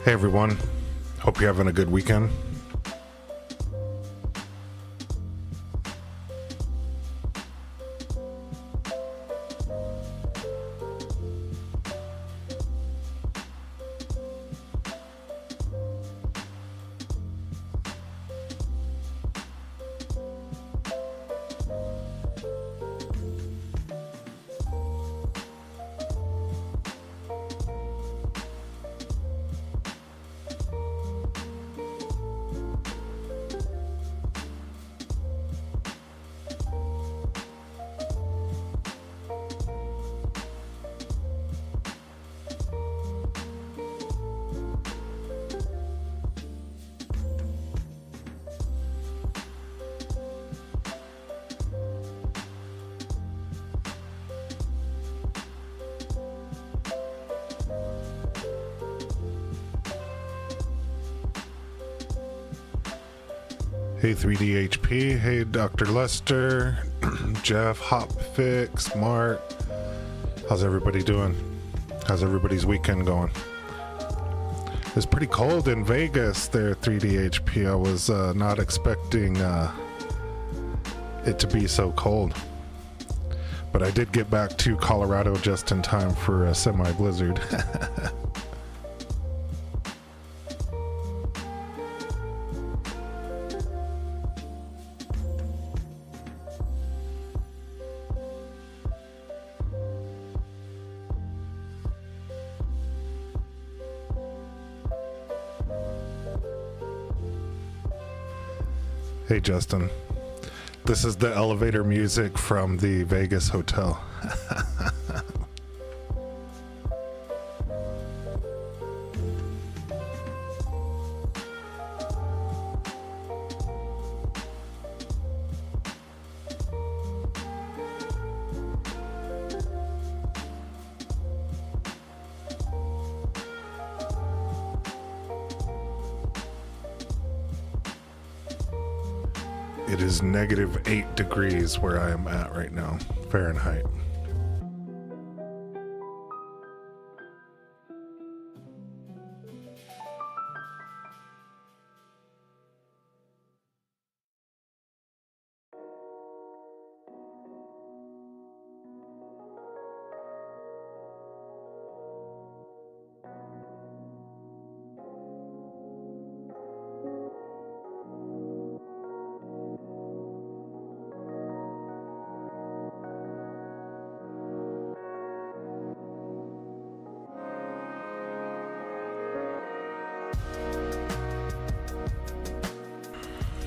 Hey everyone, hope you're having a good weekend. Hey 3DHP, hey Dr. Lester, Jeff, Hopfix, Mark. How's everybody doing? How's everybody's weekend going? It's pretty cold in Vegas there, 3DHP. I was not expecting it to be so cold. But I did get back to Colorado just in time for a semi-blizzard. Hey Justin, this is the elevator music from the Vegas hotel. It is -8 degrees where I am at right now, Fahrenheit.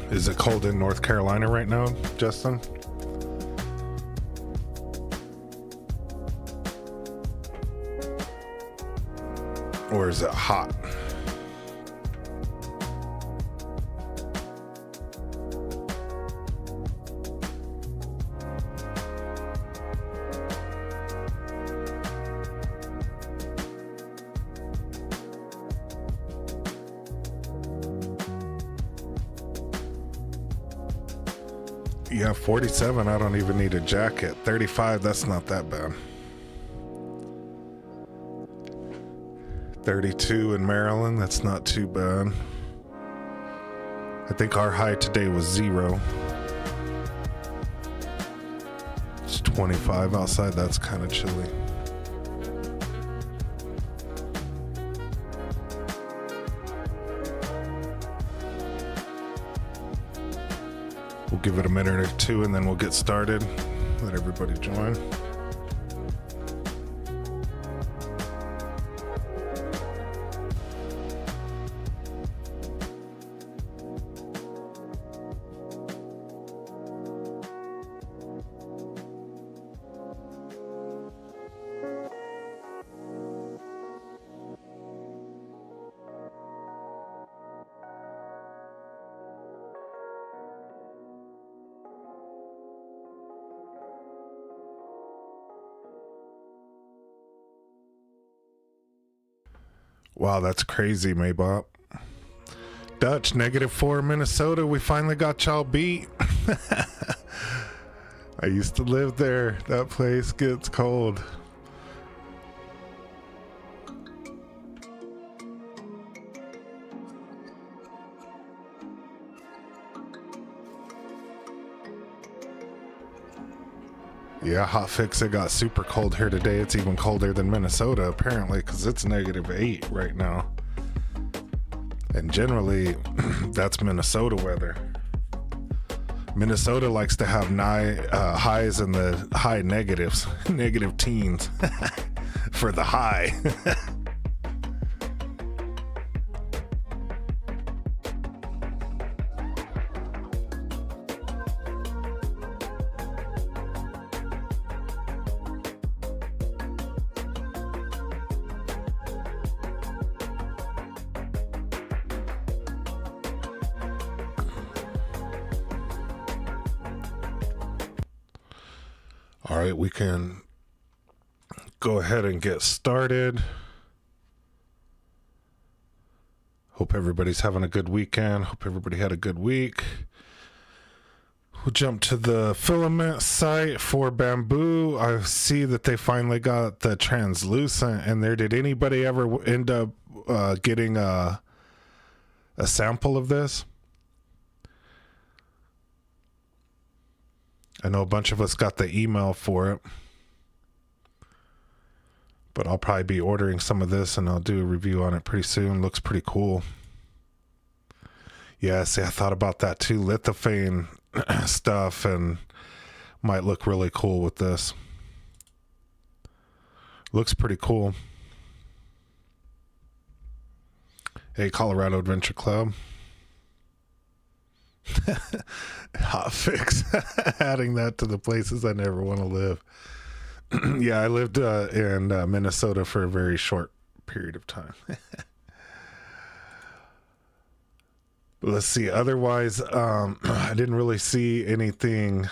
Is it cold in North Carolina right now, Justin? Or is it hot? Yeah, 47, I don't even need a jacket. 35, that's not that bad. 32 in Maryland, that's not too bad. I think our high today was 0. It's 25 outside, that's kind of chilly. We'll give it a minute or two and then we'll get started. Let everybody join. Wow, that's crazy, Maybop. Dutch, -4 Minnesota. We finally got y'all beat. I used to live there. That place gets cold. Yeah, hot fix. It got super cold here today. It's even colder than Minnesota apparently, because it's -8 right now. And generally, that's Minnesota weather. Minnesota likes to have highs in the high negatives, negative teens for the high. All right, we can go ahead and get started. Hope everybody's having a good weekend. Hope everybody had a good week. We'll jump to the filament site for Bambu. I see that they finally got the translucent in there. Did anybody ever end up getting a sample of this? I know a bunch of us got the email for it, but I'll probably be ordering some of this and I'll do a review on it pretty soon. Looks pretty cool. Yeah, see, I thought about that too. Lithophane stuff and might look really cool with this. Looks pretty cool. Hey, Colorado Adventure Club. Hot fix. Adding that to the places I never want to live. Yeah, I lived in Minnesota for a very short period of time. Let's see. Otherwise, I didn't really see anything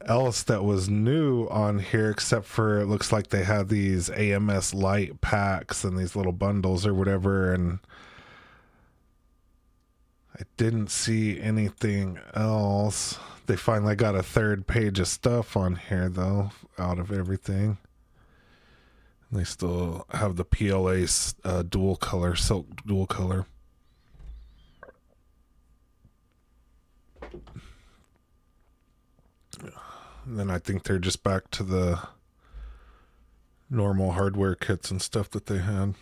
else that was new on here, except for it looks like they had these AMS light packs and these little bundles or whatever, and I didn't see anything else. They finally got a third page of stuff on here, though, out of everything. And they still have the PLA dual color, silk dual color. And then I think they're just back to the normal hardware kits and stuff that they had.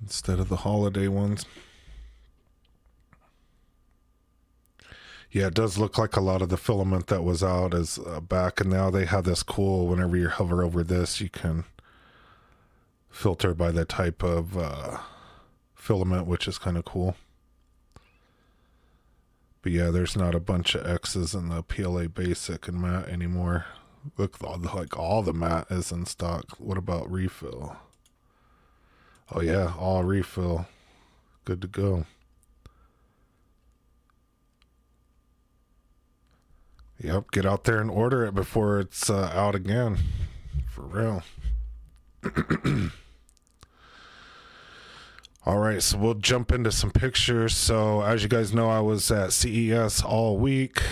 Instead of the holiday ones. Yeah, it does look like a lot of the filament that was out is back, and now they have this cool, whenever you hover over this, you can filter by the type of filament, which is kind of cool. But yeah, there's not a bunch of X's in the PLA basic and matte anymore. Look, like all the matte is in stock. What about refill? Oh yeah, all refill. Good to go. Yep, get out there and order it before it's out again. For real. All right, so we'll jump into some pictures. So as you guys know, I was at CES all week.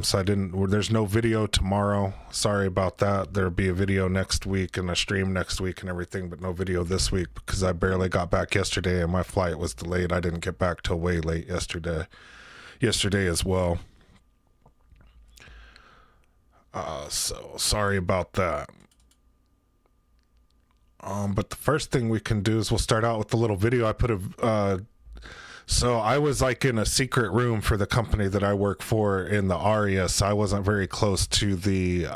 So there's no video tomorrow. Sorry about that. There'll be a video next week and a stream next week and everything, but no video this week because I barely got back yesterday and my flight was delayed. I didn't get back till way late yesterday as well. So sorry about that. But the first thing we can do is we'll start out with the little video I put so I was like in a secret room for the company that I work for in the Aria, so I wasn't very close to the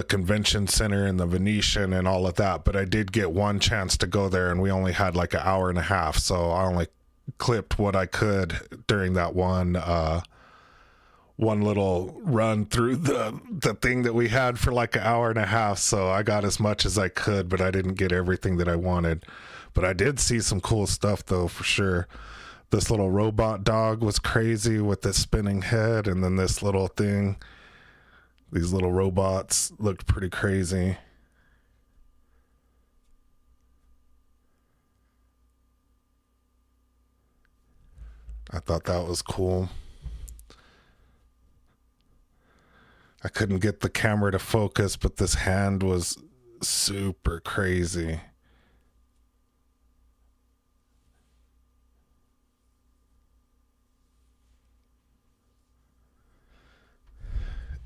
convention center and the Venetian and all of that, but I did get one chance to go there, and we only had like an hour and a half, so I only clipped what I could during that one little run through the thing that we had for like an hour and a half. So I got as much as I could, but I didn't get everything that I wanted. But I did see some cool stuff though, for sure. This little robot dog was crazy with the spinning head, and then this little thing, these little robots looked pretty crazy. I thought that was cool. I couldn't get the camera to focus, but this hand was super crazy.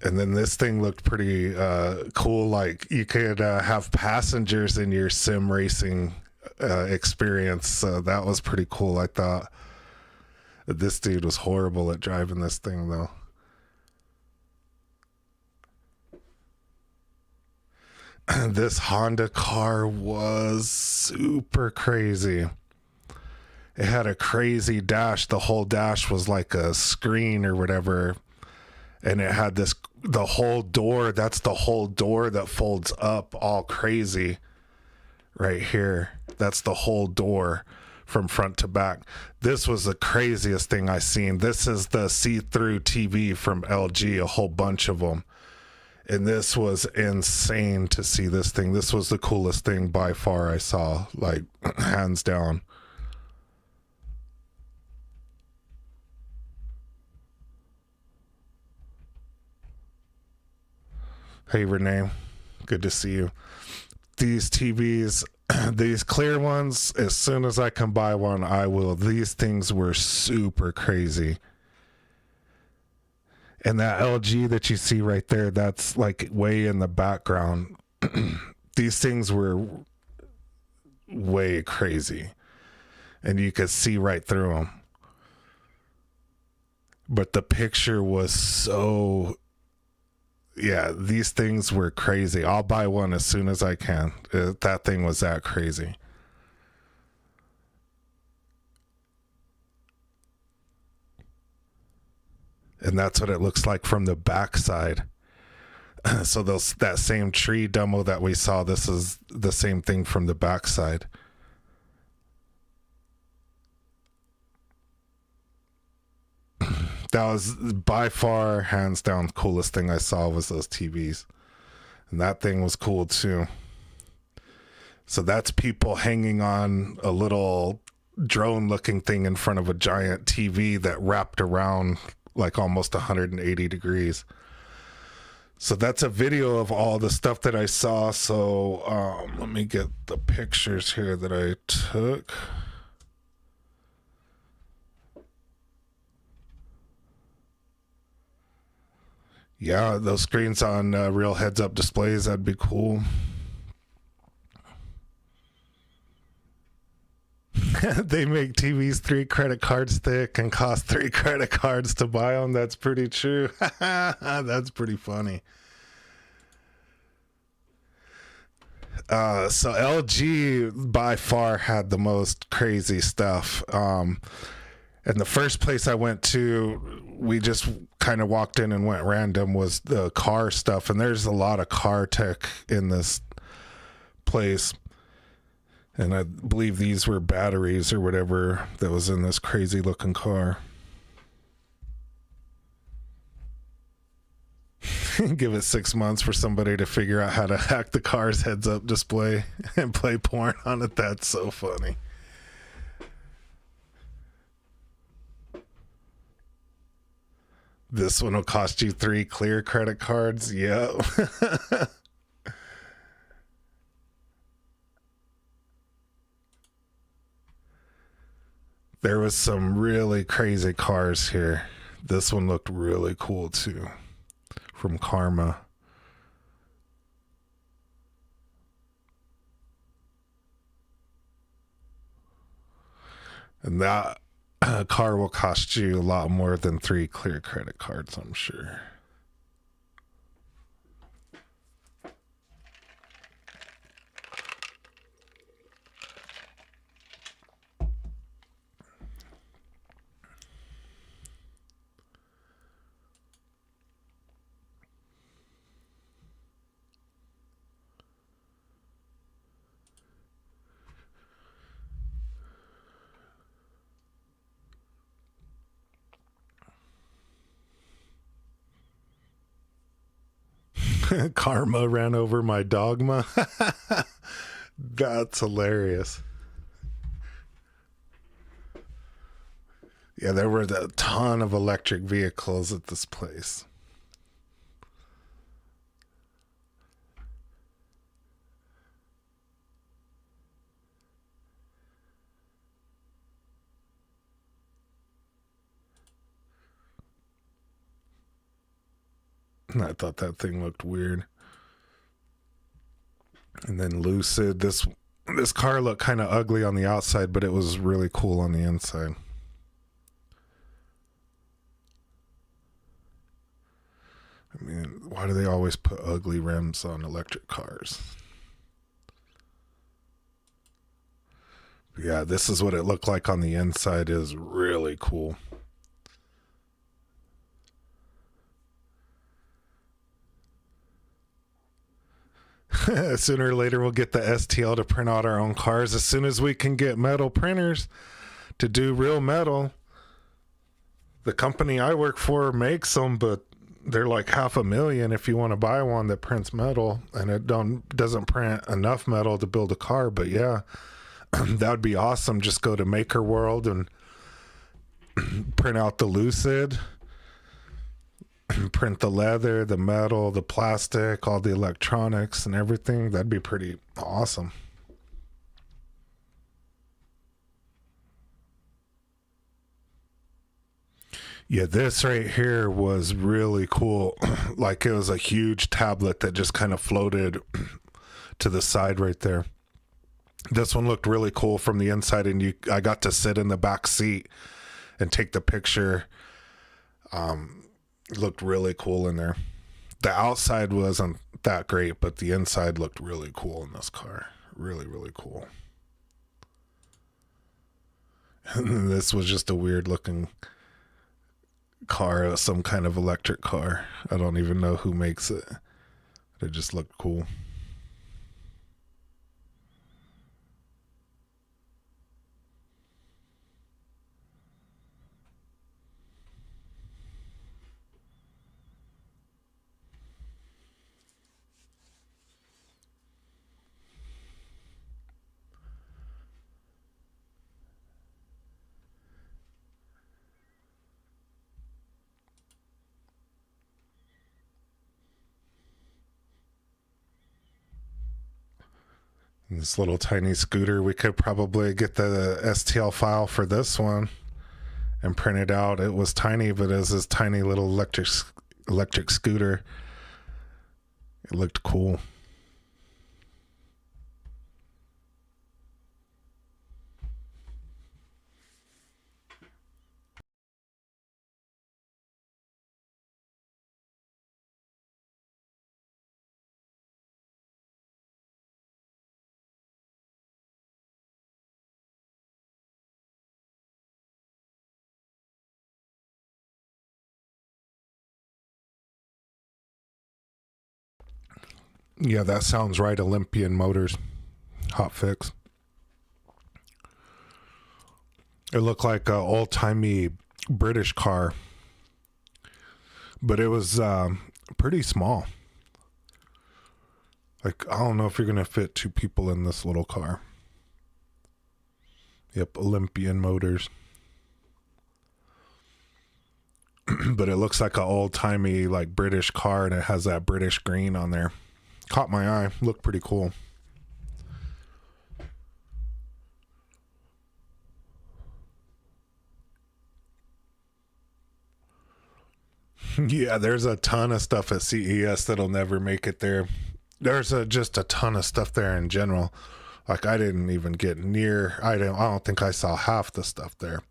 And then this thing looked pretty cool. Like you could have passengers in your sim racing experience. So that was pretty cool. I thought this dude was horrible at driving this thing though. This Honda car was super crazy. It had a crazy dash. The whole dash was like a screen or whatever. And it had the whole door. That's the whole door that folds up all crazy right here. That's the whole door from front to back. This was the craziest thing I seen. This is the see-through TV from LG, a whole bunch of them. And this was insane to see this thing. This was the coolest thing by far I saw, like hands down. Hey, Renee. Good to see you. These TVs, these clear ones, as soon as I can buy one, I will. These things were super crazy. And that LG that you see right there, that's like way in the background. These things were way crazy. And you could see right through them. But the picture was so... Yeah, these things were crazy. I'll buy one as soon as I can. That thing was that crazy. And that's what it looks like from the backside. So that same tree demo that we saw, this is the same thing from the backside. That was by far, hands down, coolest thing I saw was those TVs. And that thing was cool too. So that's people hanging on a little drone looking thing in front of a giant TV that wrapped around like almost 180 degrees. So that's a video of all the stuff that I saw. So let me get the pictures here that I took. Yeah, those screens on real heads-up displays, that'd be cool. They make TVs 3 credit cards thick and cost 3 credit cards to buy them. That's pretty true. That's pretty funny. So LG by far had the most crazy stuff. And the first place I went to, we just kind of walked in and went random, was the car stuff. And there's a lot of car tech in this place. And I believe these were batteries or whatever that was in this crazy looking car. Give it 6 months for somebody to figure out how to hack the car's heads up display and play porn on it. That's so funny. This one will cost you 3 clear credit cards. Yep. There was some really crazy cars here. This one looked really cool too. From Karma. And that car will cost you a lot more than 3 clear credit cards, I'm sure. Karma ran over my dogma. That's hilarious. Yeah, there were a ton of electric vehicles at this place. I thought that thing looked weird. And then Lucid, this car looked kind of ugly on the outside, but it was really cool on the inside. I mean, why do they always put ugly rims on electric cars? Yeah, this is what it looked like on the inside. It is really cool. Sooner or later, we'll get the STL to print out our own cars. As soon as we can get metal printers to do real metal. The company I work for makes them, but they're like $500,000 if you want to buy one that prints metal, and it doesn't print enough metal to build a car. But yeah, that would be awesome. Just go to Maker World and print out the Lucid, print the leather, the metal, the plastic, all the electronics and everything. That'd be pretty awesome. Yeah, this right here was really cool. Like it was a huge tablet that just kind of floated to the side right there. This one looked really cool from the inside, and I got to sit in the back seat and take the picture. Looked really cool in there. The outside wasn't that great, but the inside looked really cool in this car. Really, really cool. And this was just a weird looking car, some kind of electric car. I don't even know who makes it. It just looked cool. This little tiny scooter, we could probably get the STL file for this one and print it out. It was tiny, but it was this tiny little electric scooter. It looked cool. Yeah, that sounds right. Olympian Motors. Hot fix. It looked like an old-timey British car, but it was pretty small. Like, I don't know if you're going to fit two people in this little car. Yep, Olympian Motors. But it looks like an old-timey, like, British car, and it has that British green on there. Caught my eye. Looked pretty cool. Yeah, there's a ton of stuff at CES that'll never make it there. There's just a ton of stuff there in general. Like I didn't even get near. I don't think I saw half the stuff there.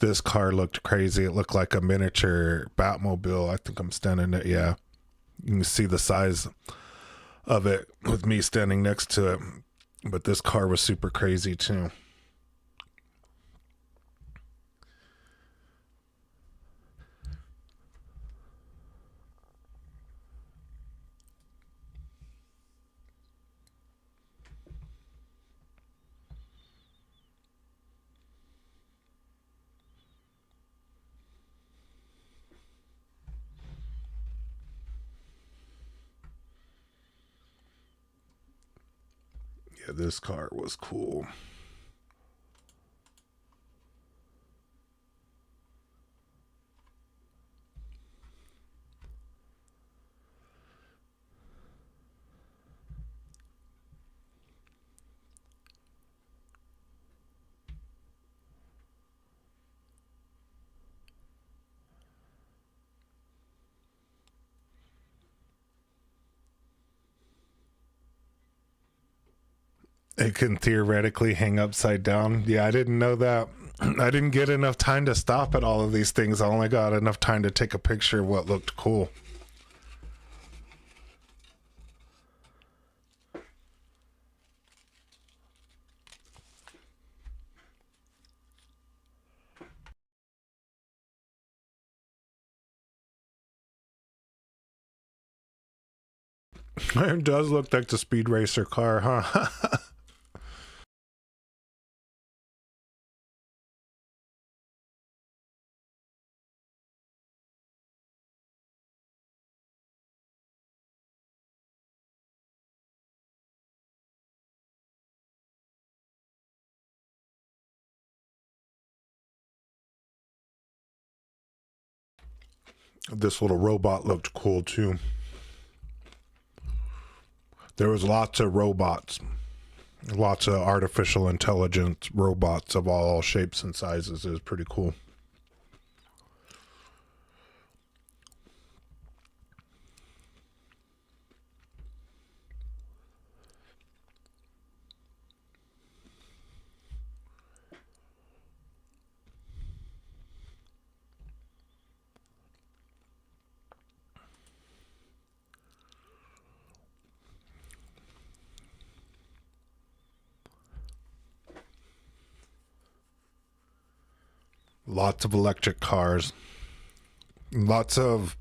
This car looked crazy. It looked like a miniature Batmobile. I think I'm standing it. Yeah, you can see the size of it with me standing next to it. But this car was super crazy too. Yeah, this car was cool. It can theoretically hang upside down. Yeah, I didn't know that. I didn't get enough time to stop at all of these things. I only got enough time to take a picture of what looked cool. It does look like the Speed Racer car, huh? This little robot looked cool too. There was lots of robots, lots of artificial intelligence robots of all shapes and sizes. It was pretty cool. Lots of electric cars. Lots of,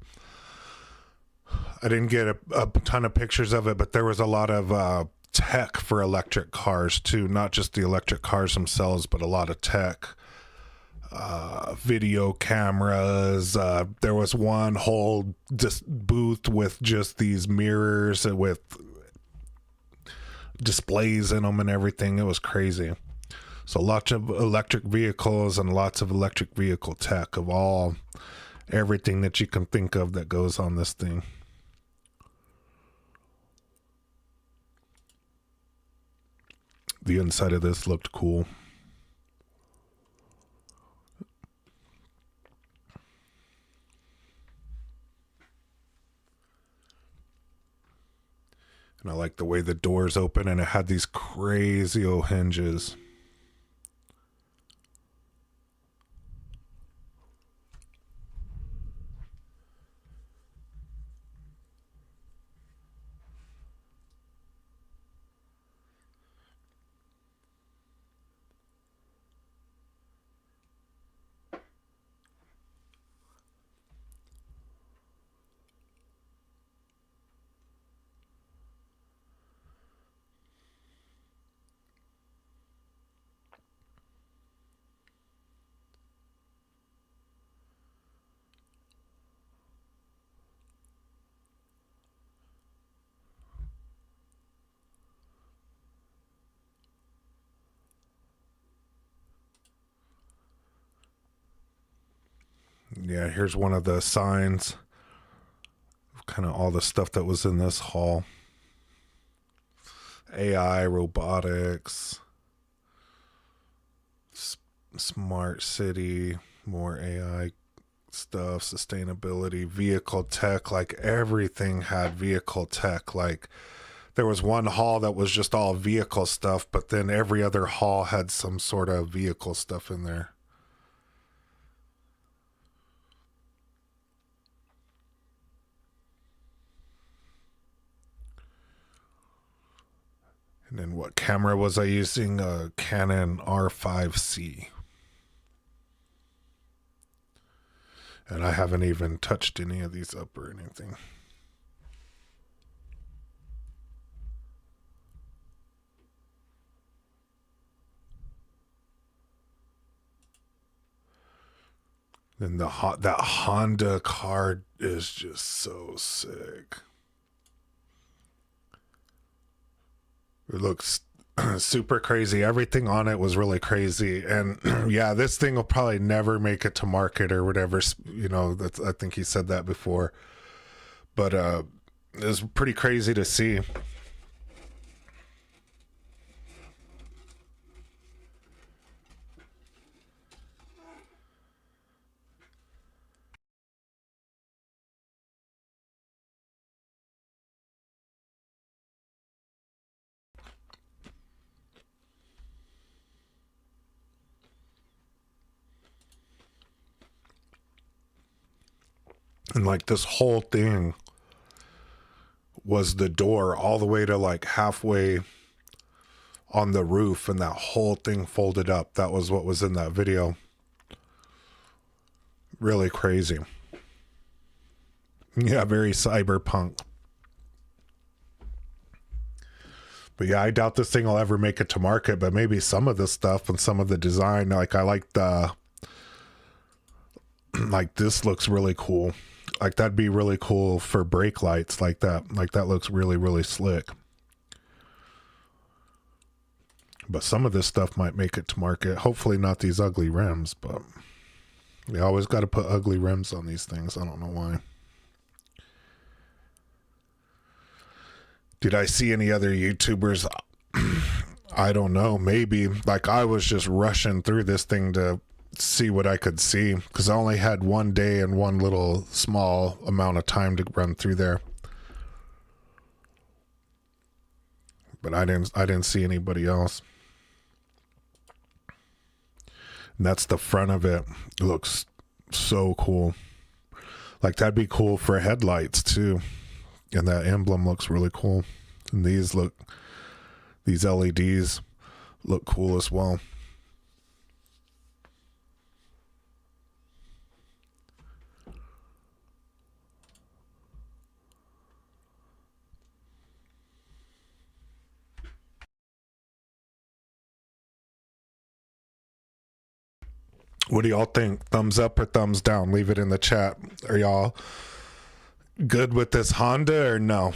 I didn't get a ton of pictures of it, but there was a lot of tech for electric cars too. Not just the electric cars themselves, but a lot of tech. Video cameras. There was one whole booth with just these mirrors with displays in them and everything. It was crazy. So lots of electric vehicles and lots of electric vehicle tech of everything that you can think of that goes on this thing. The inside of this looked cool. And I like the way the doors open and it had these crazy old hinges. Yeah, here's one of the signs of kind of all the stuff that was in this hall. AI, robotics, smart city, more AI stuff, sustainability, vehicle tech. Like everything had vehicle tech. Like there was one hall that was just all vehicle stuff, but then every other hall had some sort of vehicle stuff in there. And then what camera was I using? A Canon R5C. And I haven't even touched any of these up or anything. And that Honda car is just so sick. It looks super crazy. Everything on it was really crazy. And yeah, this thing will probably never make it to market or whatever. You know, I think he said that before. But it was pretty crazy to see. And like this whole thing was the door all the way to like halfway on the roof, and that whole thing folded up. That was what was in that video. Really crazy. Yeah, very cyberpunk. But yeah, I doubt this thing will ever make it to market, but maybe some of the stuff and some of the design, like I like the, like this looks really cool. Like that'd be really cool for brake lights like that. Like that looks really, really slick. But some of this stuff might make it to market. Hopefully not these ugly rims, but you always got to put ugly rims on these things. I don't know why. Did I see any other YouTubers? I don't know. Maybe. Like I was just rushing through this thing to see what I could see, because I only had one day and one little small amount of time to run through there. But I didn't see anybody else. And that's the front of it. It looks so cool. Like that'd be cool for headlights too. And that emblem looks really cool. And these LEDs look cool as well. What do y'all think? Thumbs up or thumbs down? Leave it in the chat. Are y'all good with this Honda or no?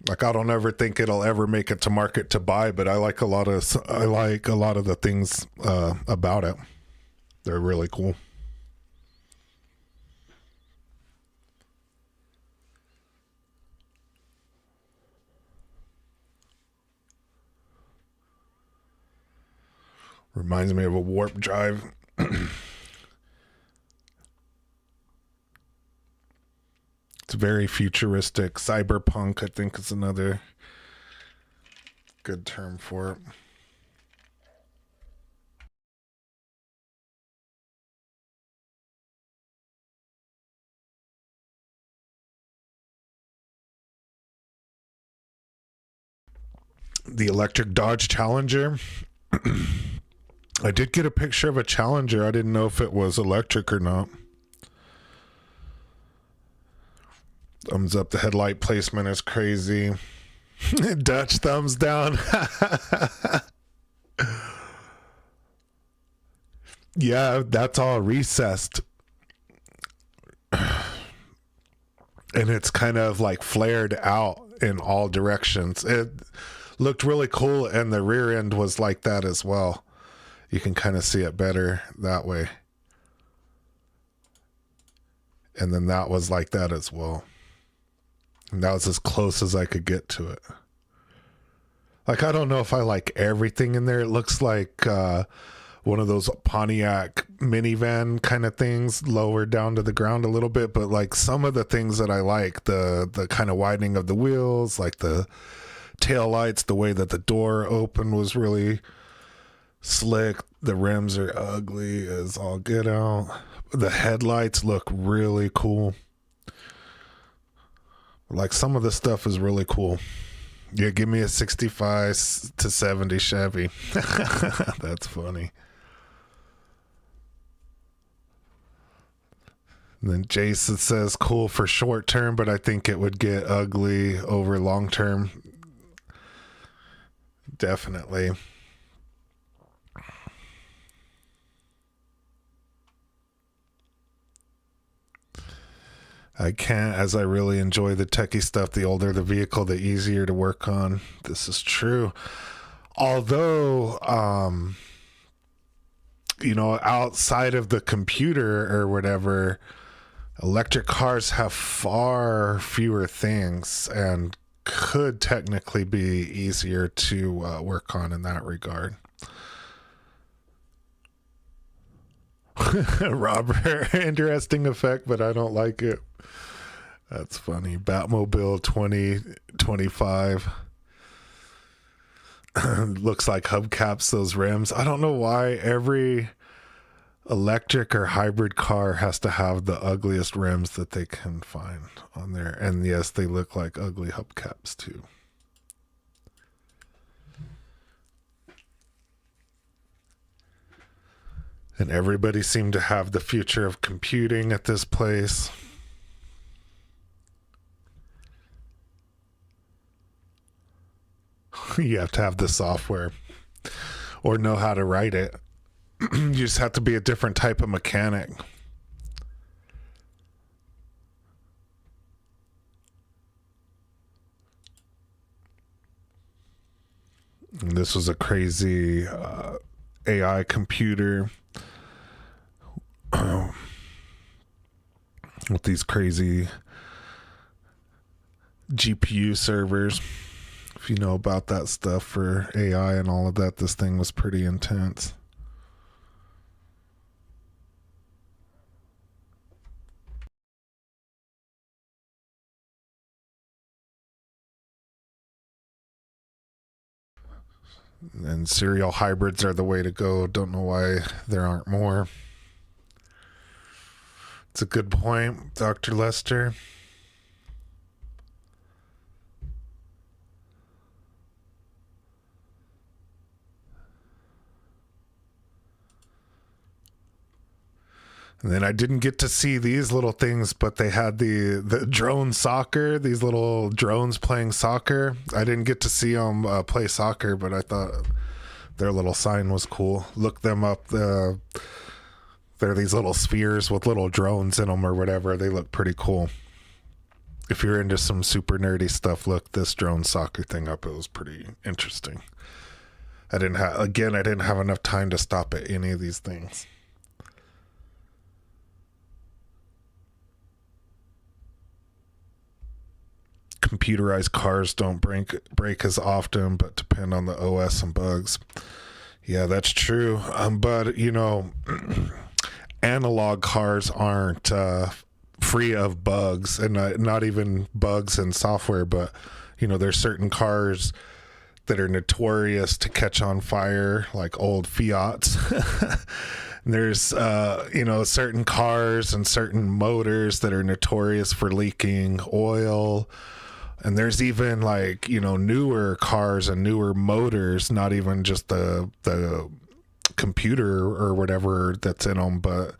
Like I don't ever think it'll ever make it to market to buy, but I like a lot of the things about it. They're really cool. Reminds me of a warp drive. It's very futuristic. Cyberpunk, I think, is another good term for it. The electric Dodge Challenger. I did get a picture of a Challenger. I didn't know if it was electric or not. Thumbs up. The headlight placement is crazy. Dutch thumbs down. Yeah, that's all recessed. And it's kind of like flared out in all directions. It looked really cool, and the rear end was like that as well. You can kind of see it better that way. And then that was like that as well. And that was as close as I could get to it. Like, I don't know if I like everything in there. It looks like one of those Pontiac minivan kind of things, lower down to the ground a little bit. But like some of the things that I like, the kind of widening of the wheels, like the tail lights, the way that the door opened was really slick. The rims are ugly as all get out. The headlights look really cool. Like some of the stuff is really cool. Yeah, give me a 65 to 70 Chevy. That's funny. And then Jason says cool for short term, but I think it would get ugly over long term. Definitely. I can't, as I really enjoy the techie stuff. The older the vehicle, the easier to work on. This is true. Although, you know, outside of the computer or whatever, electric cars have far fewer things and could technically be easier to work on in that regard. Robert, interesting effect, but I don't like it. That's funny. Batmobile 2025. Looks like hubcaps those rims. I don't know why every electric or hybrid car has to have the ugliest rims that they can find on there. And yes, they look like ugly hubcaps too. And everybody seemed to have the future of computing at this place. You have to have the software or know how to write it. You just have to be a different type of mechanic. And this was a crazy AI computer with these crazy GPU servers. If you know about that stuff for AI and all of that, this thing was pretty intense. And serial hybrids are the way to go. Don't know why there aren't more. It's a good point, Dr. Lester. And then I didn't get to see these little things, but they had the drone soccer, these little drones playing soccer. I didn't get to see them play soccer, but I thought their little sign was cool. Look them up. They're these little spheres with little drones in them or whatever. They look pretty cool. If you're into some super nerdy stuff, look this drone soccer thing up. It was pretty interesting. I didn't have enough time to stop at any of these things. Computerized cars don't break as often, but depend on the OS and bugs. Yeah, that's true. But you know, analog cars aren't free of bugs, and not even bugs in software. But you know, there's certain cars that are notorious to catch on fire, like old Fiats. There's you know, certain cars and certain motors that are notorious for leaking oil. And there's even, like, you know, newer cars and newer motors, not even just the computer or whatever that's in them, but,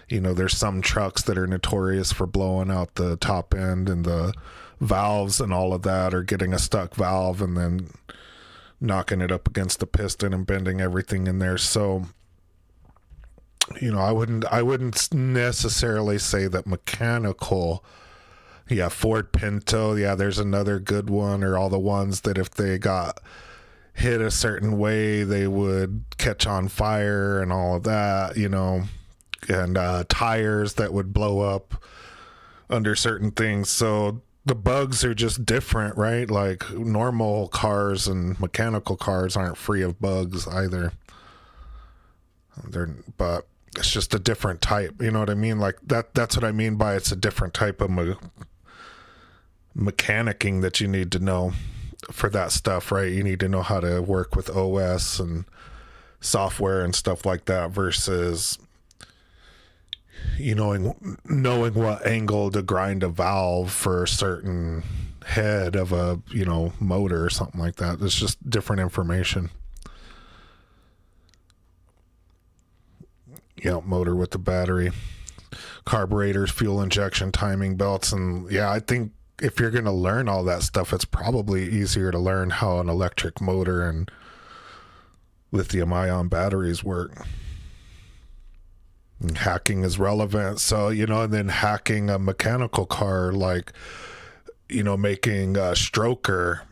you know, there's some trucks that are notorious for blowing out the top end and the valves and all of that, or getting a stuck valve and then knocking it up against the piston and bending everything in there. So, you know, I wouldn't necessarily say that mechanical. Yeah, Ford Pinto, yeah, there's another good one, or all the ones that if they got hit a certain way, they would catch on fire and all of that, you know, and tires that would blow up under certain things. So the bugs are just different, right? Like normal cars and mechanical cars aren't free of bugs either. But it's just a different type, you know what I mean? Like that's what I mean by it's a different type of mechanicking that you need to know for that stuff, right? You need to know how to work with OS and software and stuff like that versus, you know, knowing what angle to grind a valve for a certain head of a, you know, motor or something like that. It's just different information. Yeah, motor with the battery, carburetors, fuel injection, timing belts, and yeah, I think if you're going to learn all that stuff, it's probably easier to learn how an electric motor and lithium-ion batteries work. And hacking is relevant. So, you know, and then hacking a mechanical car, like, you know, making a stroker,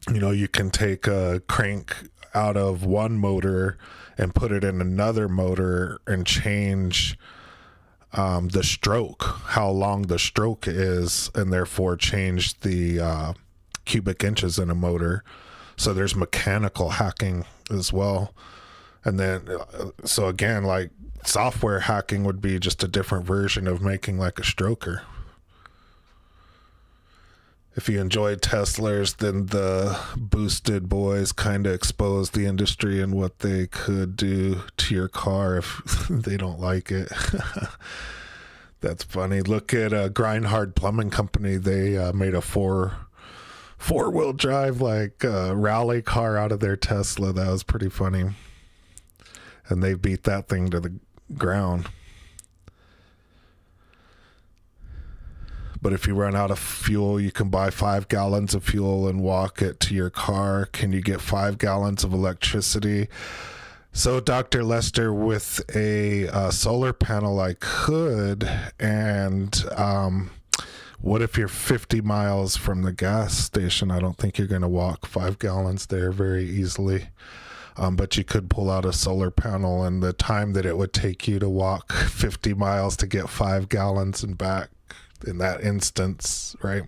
you know, you can take a crank out of one motor and put it in another motor and change the stroke, how long the stroke is, and therefore change the cubic inches in a motor. So there's mechanical hacking as well. And then so again, like software hacking would be just a different version of making like a stroker. if you enjoyed Teslas, then the boosted boys kind of exposed the industry and what they could do to your car if they don't like it. That's funny. Look at Grindhard Plumbing Company. They made a four-wheel drive like rally car out of their Tesla. That was pretty funny. And they beat that thing to the ground. But if you run out of fuel, you can buy 5 gallons of fuel and walk it to your car. Can you get 5 gallons of electricity? So, Dr. Lester, with a solar panel, I could. And what if you're 50 miles from the gas station? I don't think you're going to walk 5 gallons there very easily. But you could pull out a solar panel, and the time that it would take you to walk 50 miles to get 5 gallons and back in that instance, right?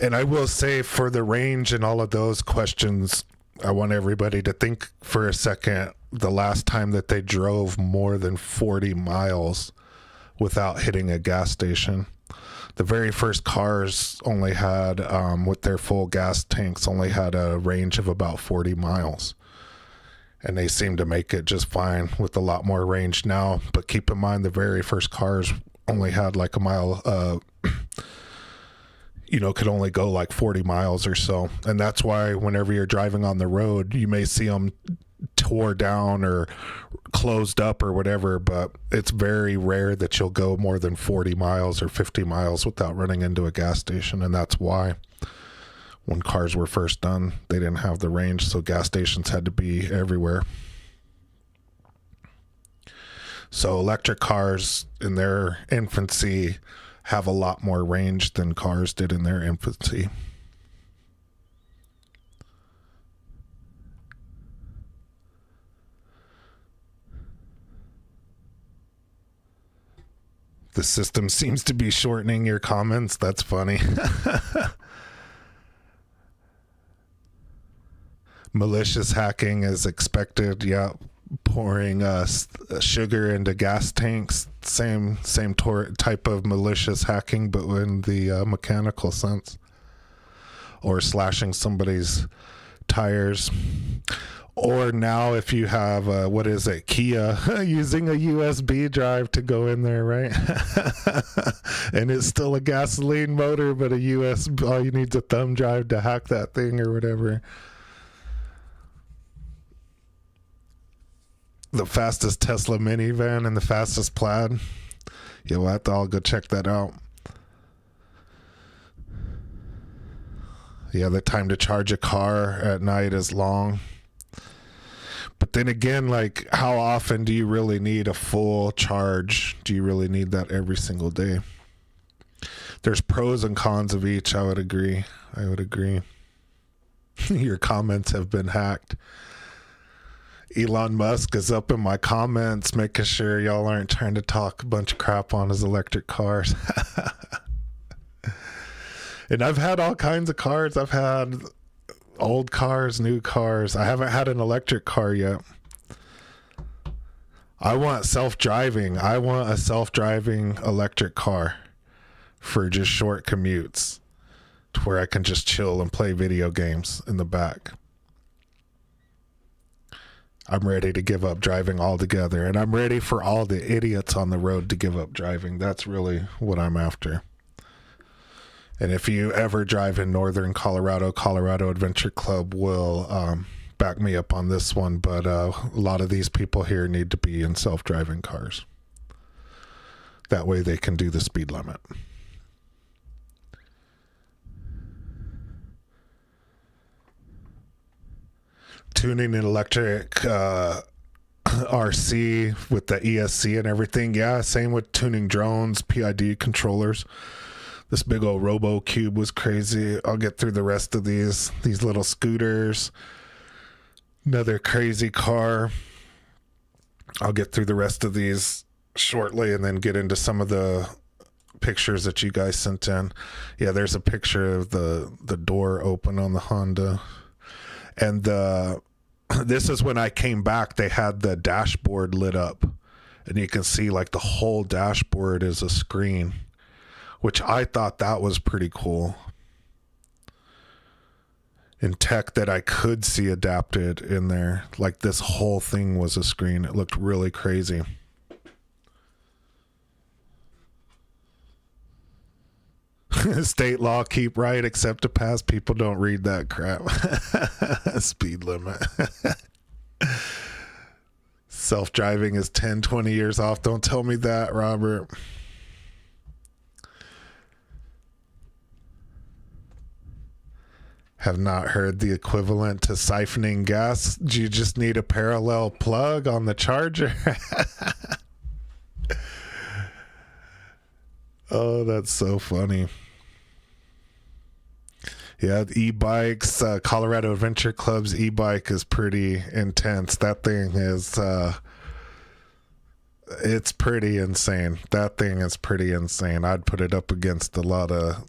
And I will say, for the range and all of those questions, I want everybody to think for a second the last time that they drove more than 40 miles without hitting a gas station. The very first cars only had, with their full gas tanks, only had a range of about 40 miles. And they seem to make it just fine with a lot more range now. But keep in mind, the very first cars only had like a mile, could only go like 40 miles or so. And that's why whenever you're driving on the road, you may see them tore down or closed up or whatever, but it's very rare that you'll go more than 40 miles or 50 miles without running into a gas station. And that's why when cars were first done, they didn't have the range, so gas stations had to be everywhere. So electric cars in their infancy have a lot more range than cars did in their infancy. The system seems to be shortening your comments. That's funny. Malicious hacking is expected. Yeah. Pouring sugar into gas tanks, same type of malicious hacking, but in the mechanical sense, or slashing somebody's tires. Or now if you have Kia using a USB drive to go in there, right? And it's still a gasoline motor, but a USB, all you need is a thumb drive to hack that thing or whatever. The fastest Tesla minivan and the fastest Plaid. Yeah, we'll have to all go check that out. Yeah, the time to charge a car at night is long. But then again, like, how often do you really need a full charge? Do you really need that every single day? There's pros and cons of each, I would agree. Your comments have been hacked. Elon Musk is up in my comments making sure y'all aren't trying to talk a bunch of crap on his electric cars. And I've had all kinds of cars. I've had old cars, new cars. I haven't had an electric car yet. I want self-driving. I want a self-driving electric car for just short commutes to where I can just chill and play video games in the back. I'm ready to give up driving altogether, and I'm ready for all the idiots on the road to give up driving. That's really what I'm after. And if you ever drive in northern Colorado, Colorado Adventure Club will back me up on this one, but a lot of these people here need to be in self-driving cars. That way they can do the speed limit. Tuning an electric RC with the ESC and everything. Yeah, same with tuning drones, PID controllers. This big old Robo Cube was crazy. I'll get through the rest of these little scooters. Another crazy car. I'll get through the rest of these shortly and then get into some of the pictures that you guys sent in. Yeah, there's a picture of the door open on the Honda. And this is when I came back, they had the dashboard lit up. And you can see like the whole dashboard is a screen, which I thought that was pretty cool. in tech that I could see adapted in there. Like this whole thing was a screen. It looked really crazy. State law, keep right, except to pass. People don't read that crap. Speed limit. Self-driving is 10, 20 years off. Don't tell me that, Robert. Have not heard the equivalent to siphoning gas. You just need a parallel plug on the charger. Oh, that's so funny. Yeah, e-bikes, Colorado Adventure Club's e-bike is pretty intense. That thing is, it's pretty insane. That thing is pretty insane. I'd put it up against a lot of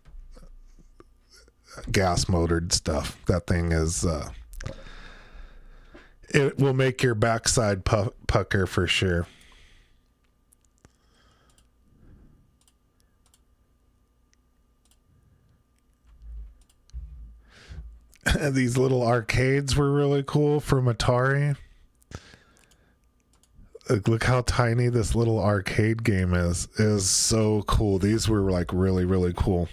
gas motored stuff. That thing is, it will make your backside pucker for sure. These little arcades were really cool from Atari. Look how tiny this little arcade game is. It is so cool. These were like really, really cool.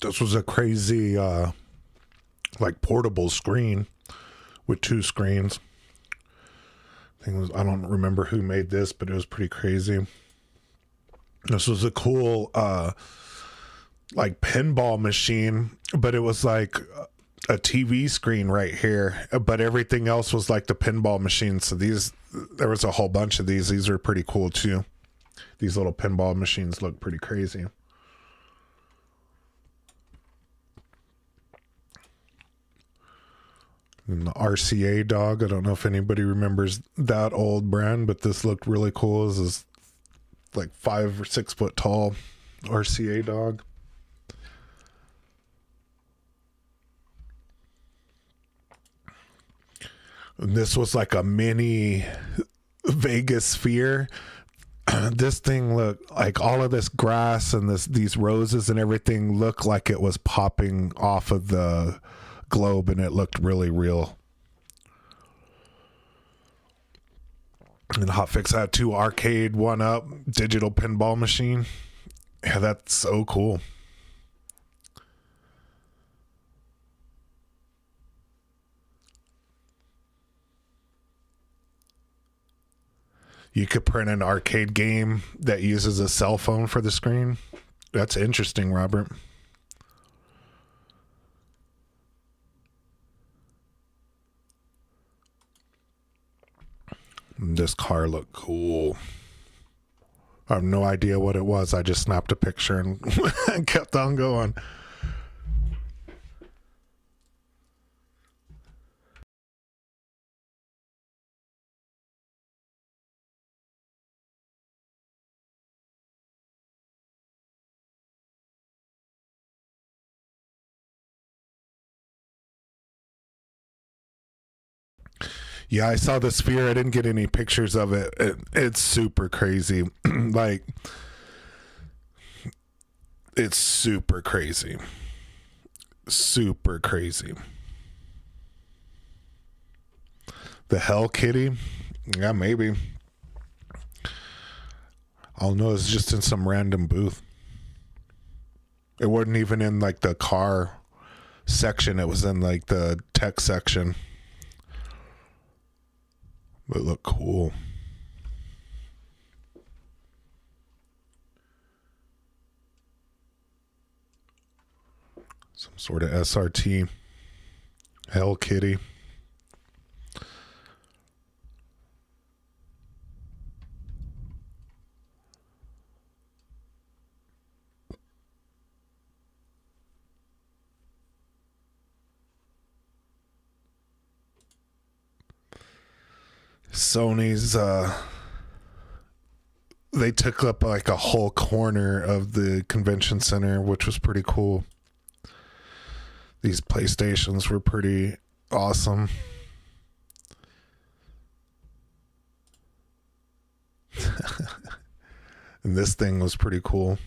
This was a crazy, like portable screen with 2 screens. I don't remember who made this, but it was pretty crazy. This was a cool, like pinball machine, but it was like a TV screen right here, but everything else was like the pinball machine. So there was a whole bunch of these. These are pretty cool too. These little pinball machines look pretty crazy. And the RCA dog, I don't know if anybody remembers that old brand, but this looked really cool. This is like 5 or 6 foot tall RCA dog. And this was like a mini Vegas sphere. This thing looked like all of this grass and these roses and everything looked like it was popping off of the globe, and it looked really real. And Hotfix had 2 arcade 1-up digital pinball machine. Yeah, that's so cool. You could print an arcade game that uses a cell phone for the screen. That's interesting, Robert. This car looked cool. I have no idea what it was. I just snapped a picture and kept on going. Yeah, I saw the sphere. I didn't get any pictures of it. It's super crazy. Like, it's super crazy. Super crazy. The Hell Kitty? Yeah, maybe. I'll know it's just in some random booth. It wasn't even in like the car section. It was in like the tech section. But it looked cool. Some sort of SRT. Hell Kitty. Sony's they took up like a whole corner of the convention center, which was pretty cool. These PlayStations were pretty awesome. And this thing was pretty cool.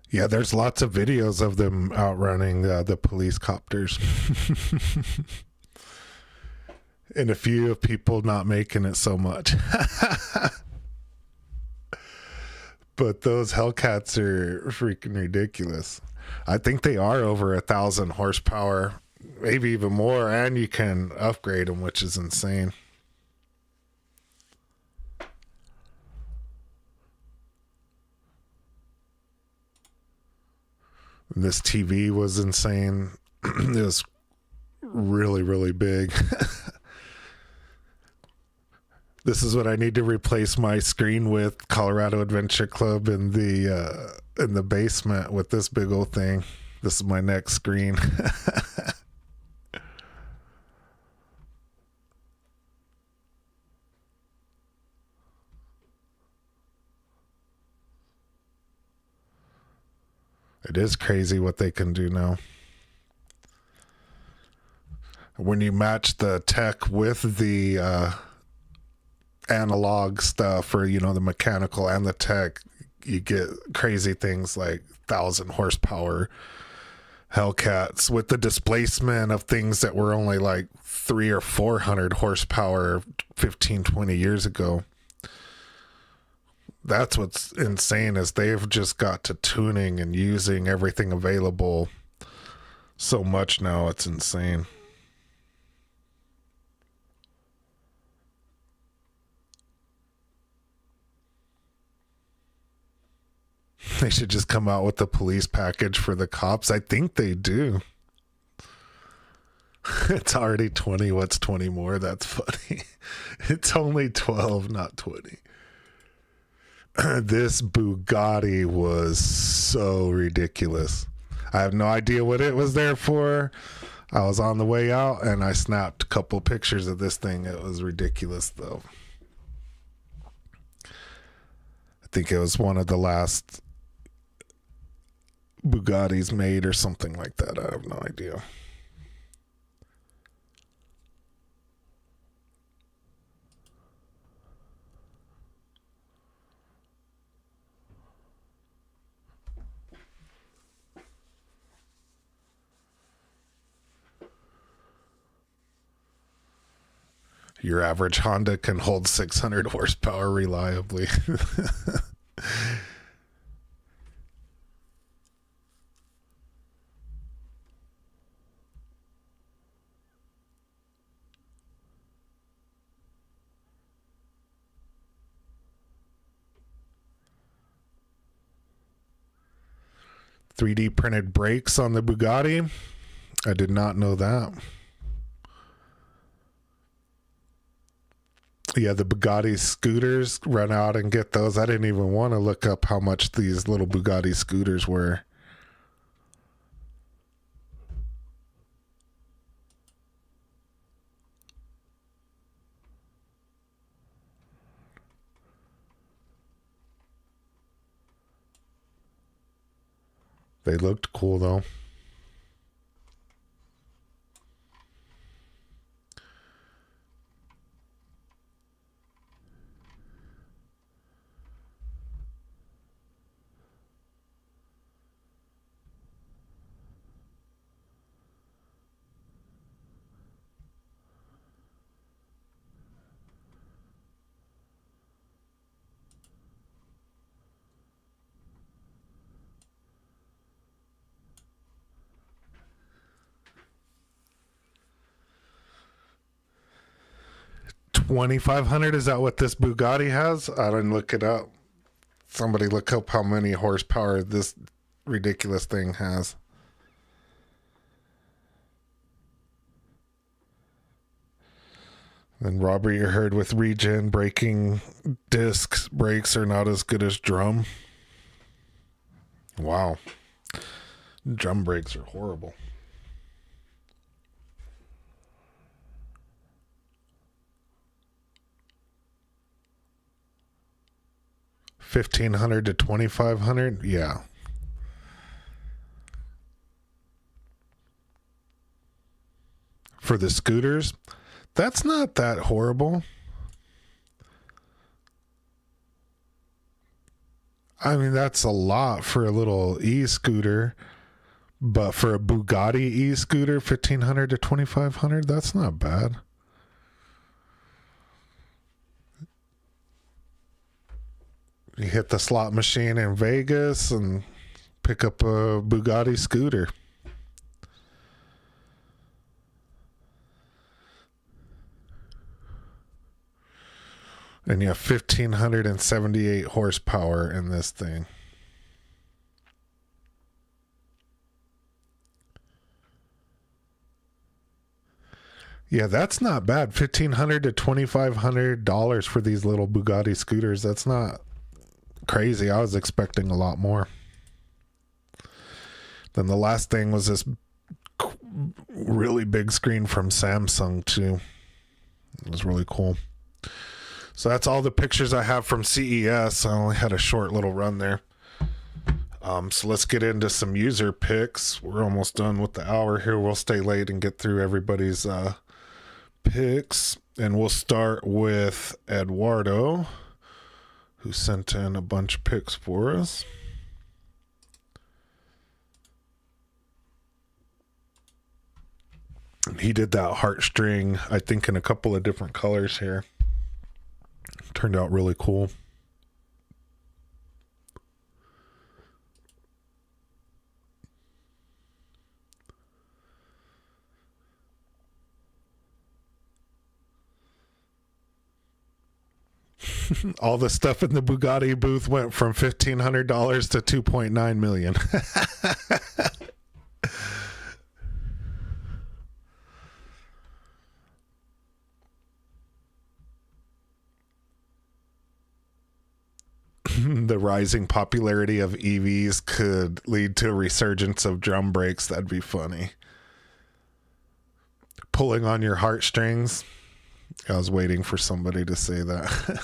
Yeah, there's lots of videos of them outrunning the police copters. And a few of people not making it so much. But those Hellcats are freaking ridiculous. I think they are over 1,000 horsepower, maybe even more, and you can upgrade them, which is insane. This TV was insane. It was really, really big. This is what I need to replace my screen with. Colorado Adventure Club in the basement with this big old thing. This is my next screen. It is crazy what they can do now. When you match the tech with the analog stuff, or the mechanical and the tech, you get crazy things like 1,000 horsepower Hellcats with the displacement of things that were only like 300 or 400 horsepower 15-20 years ago. That's what's insane, is they've just got to tuning and using everything available so much now. It's insane. They should just come out with the police package for the cops. I think they do. It's already 20. What's 20 more? That's funny. It's only 12, not 20. This Bugatti was so ridiculous. I have no idea what it was there for. I was on the way out and I snapped a couple pictures of this thing. It was ridiculous, though. I think it was one of the last Bugattis made or something like that. I have no idea. Your average Honda can hold 600 horsepower reliably. .3D printed brakes on the Bugatti. I did not know that. Yeah, the Bugatti scooters, run out and get those. I didn't even want to look up how much these little Bugatti scooters were. They looked cool though. $2,500, is that what this Bugatti has? I didn't look it up. Somebody look up how many horsepower this ridiculous thing has. And Robert, you heard with regen, braking discs, brakes are not as good as drum. Wow. Drum brakes are horrible. $1,500 to $2,500, yeah. For the scooters, that's not that horrible. I mean, that's a lot for a little e-scooter, but for a Bugatti e-scooter, $1,500 to $2,500, that's not bad. You hit the slot machine in Vegas and pick up a Bugatti scooter. And you have 1,578 horsepower in this thing. Yeah, that's not bad. $1,500 to $2,500 for these little Bugatti scooters. That's not crazy. I was expecting a lot more. Then the last thing was this really big screen from Samsung too. It was really cool. So that's all the pictures I have from CES. I only had a short little run there. So let's get into some user picks. We're almost done with the hour here. We'll stay late and get through everybody's picks. And we'll start with Eduardo, who sent in a bunch of picks for us. And he did that heartstring, I think, in a couple of different colors here. Turned out really cool. All the stuff in the Bugatti booth went from $1,500 to $2.9 million. The rising popularity of EVs could lead to a resurgence of drum brakes. That'd be funny. Pulling on your heartstrings. I was waiting for somebody to say that.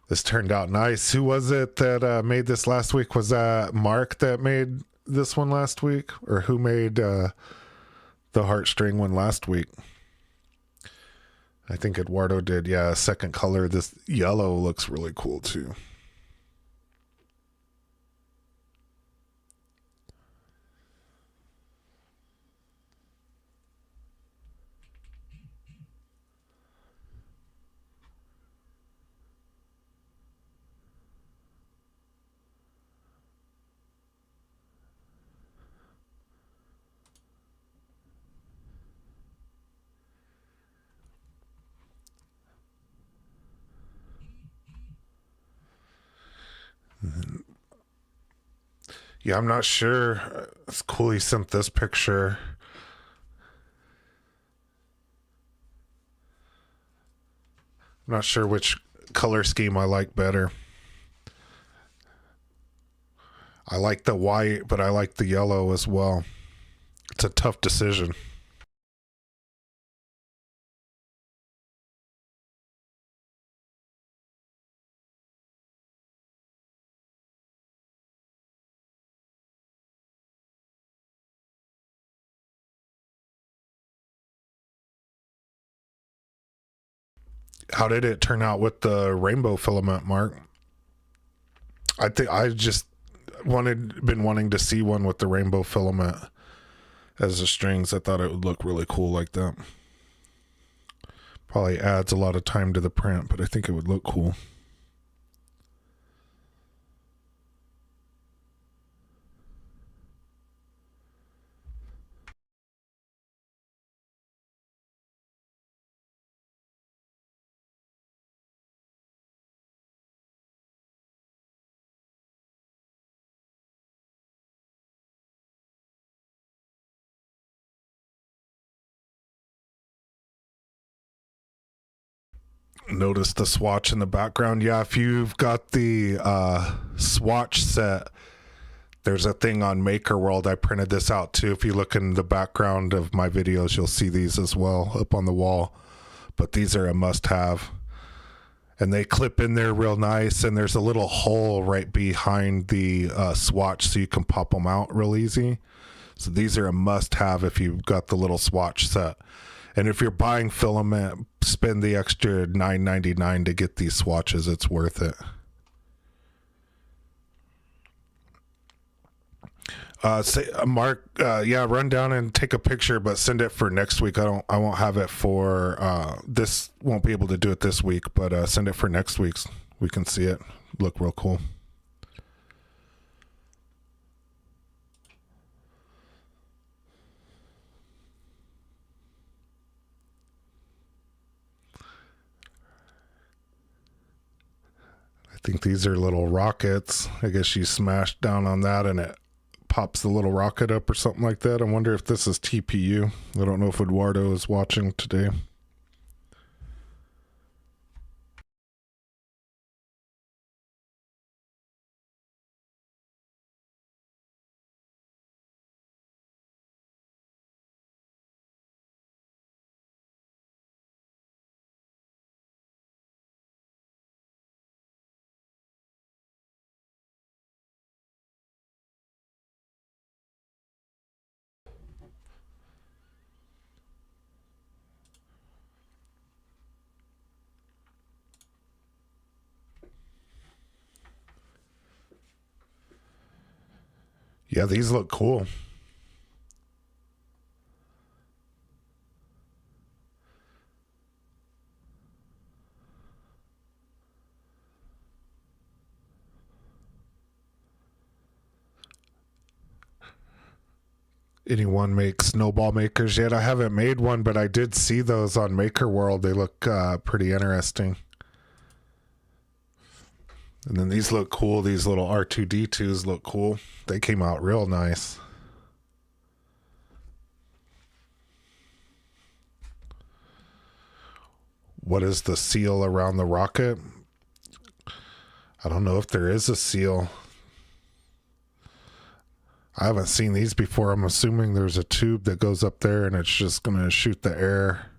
This turned out nice. Who was it that made this last week? Was that Mark that made this one last week? Or who made the heartstring one last week? I think Eduardo did. Yeah, second color. This yellow looks really cool too. Yeah, I'm not sure. It's cool he sent this picture. I'm not sure which color scheme I like better. I like the white, but I like the yellow as well. It's a tough decision. How did it turn out with the rainbow filament, Mark? I think I just been wanting to see one with the rainbow filament as the strings. I thought it would look really cool like that. Probably adds a lot of time to the print, but I think it would look cool. Notice the swatch in the background. Yeah, if you've got the swatch set, there's a thing on Maker World. I printed this out too. If you look in the background of my videos, you'll see these as well up on the wall. But these are a must-have. And they clip in there real nice, and there's a little hole right behind the swatch so you can pop them out real easy. So these are a must-have if you've got the little swatch set. And if you're buying filament, spend the extra $9.99 to get these swatches. It's worth it. Mark, yeah, run down and take a picture, but send it for next week. I won't have it for this. Won't be able to do it this week, but send it for next week's. We can see it. Look real cool. I think these are little rockets. I guess you smash down on that and it pops the little rocket up or something like that. I wonder if this is TPU. I don't know if Eduardo is watching today. Yeah, these look cool. Anyone make snowball makers yet? I haven't made one, but I did see those on Maker World. They look pretty interesting. And then these look cool. These little R2D2s look cool. They came out real nice. What is the seal around the rocket? I don't know if there is a seal. I haven't seen these before. I'm assuming there's a tube that goes up there and it's just going to shoot the air.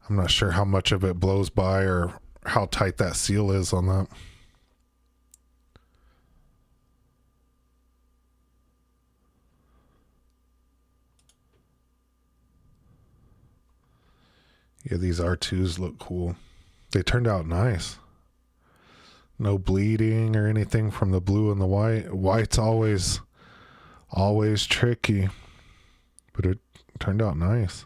I'm not sure how much of it blows by or how tight that seal is on that. Yeah, these R2s look cool. They turned out nice. No bleeding or anything from the blue and the white. White's always tricky, but it turned out nice.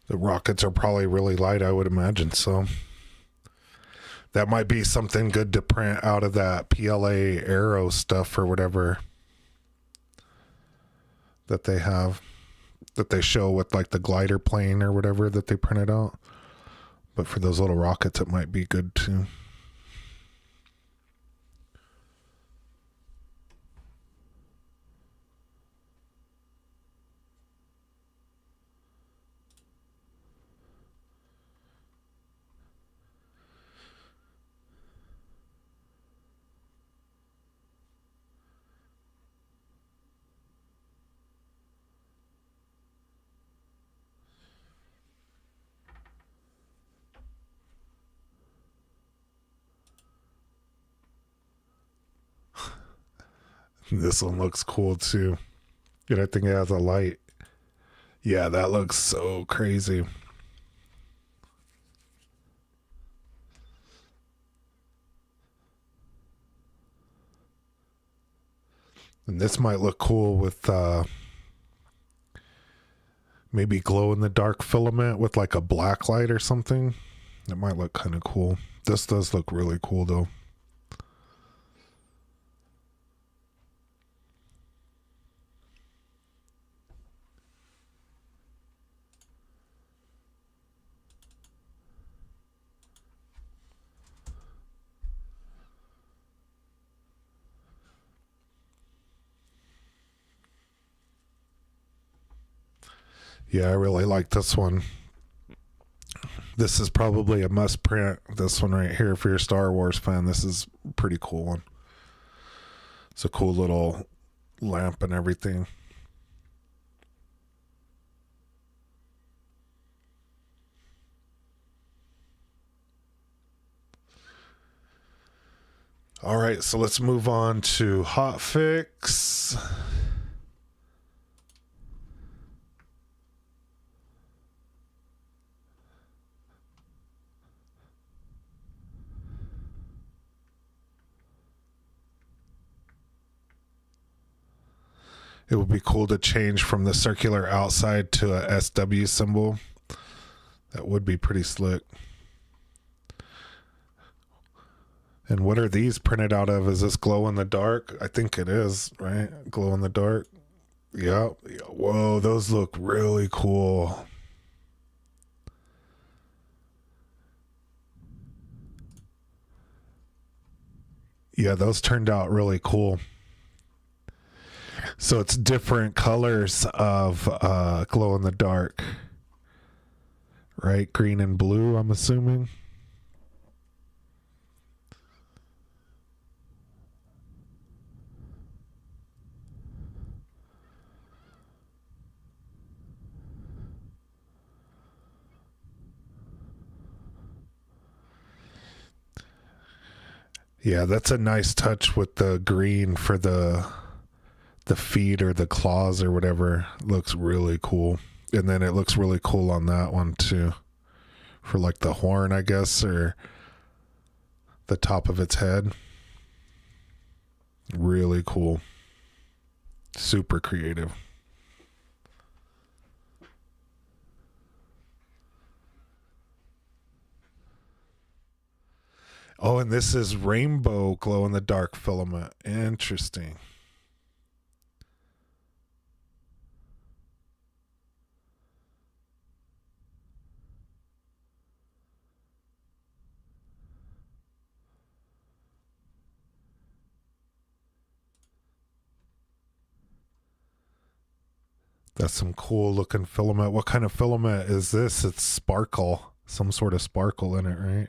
The rockets are probably really light, I would imagine, so that might be something good to print out of that PLA Aero stuff or whatever that they have, that they show with like the glider plane or whatever that they printed out. But for those little rockets, it might be good too. This one looks cool too. And I think it has a light. Yeah, that looks so crazy. And this might look cool with maybe glow in the dark filament with like a black light or something. It might look kind of cool. This does look really cool though. Yeah, I really like this one. This is probably a must print. This one right here, if you're a Star Wars fan, this is a pretty cool one. It's a cool little lamp and everything. All right, so let's move on to hotfix. It would be cool to change from the circular outside to a SW symbol. That would be pretty slick. And what are these printed out of? Is this glow in the dark? I think it is, right? Glow in the dark. Yep. Whoa, those look really cool. Yeah, those turned out really cool. So it's different colors of glow in the dark, right? Green and blue, I'm assuming. Yeah, that's a nice touch with the green for the feet or the claws or whatever. Looks really cool. And then it looks really cool on that one too. For like the horn, I guess, or the top of its head. Really cool. Super creative. Oh, and this is rainbow glow in the dark filament. Interesting. That's some cool looking filament. What kind of filament is this? It's sparkle. Some sort of sparkle in it, right?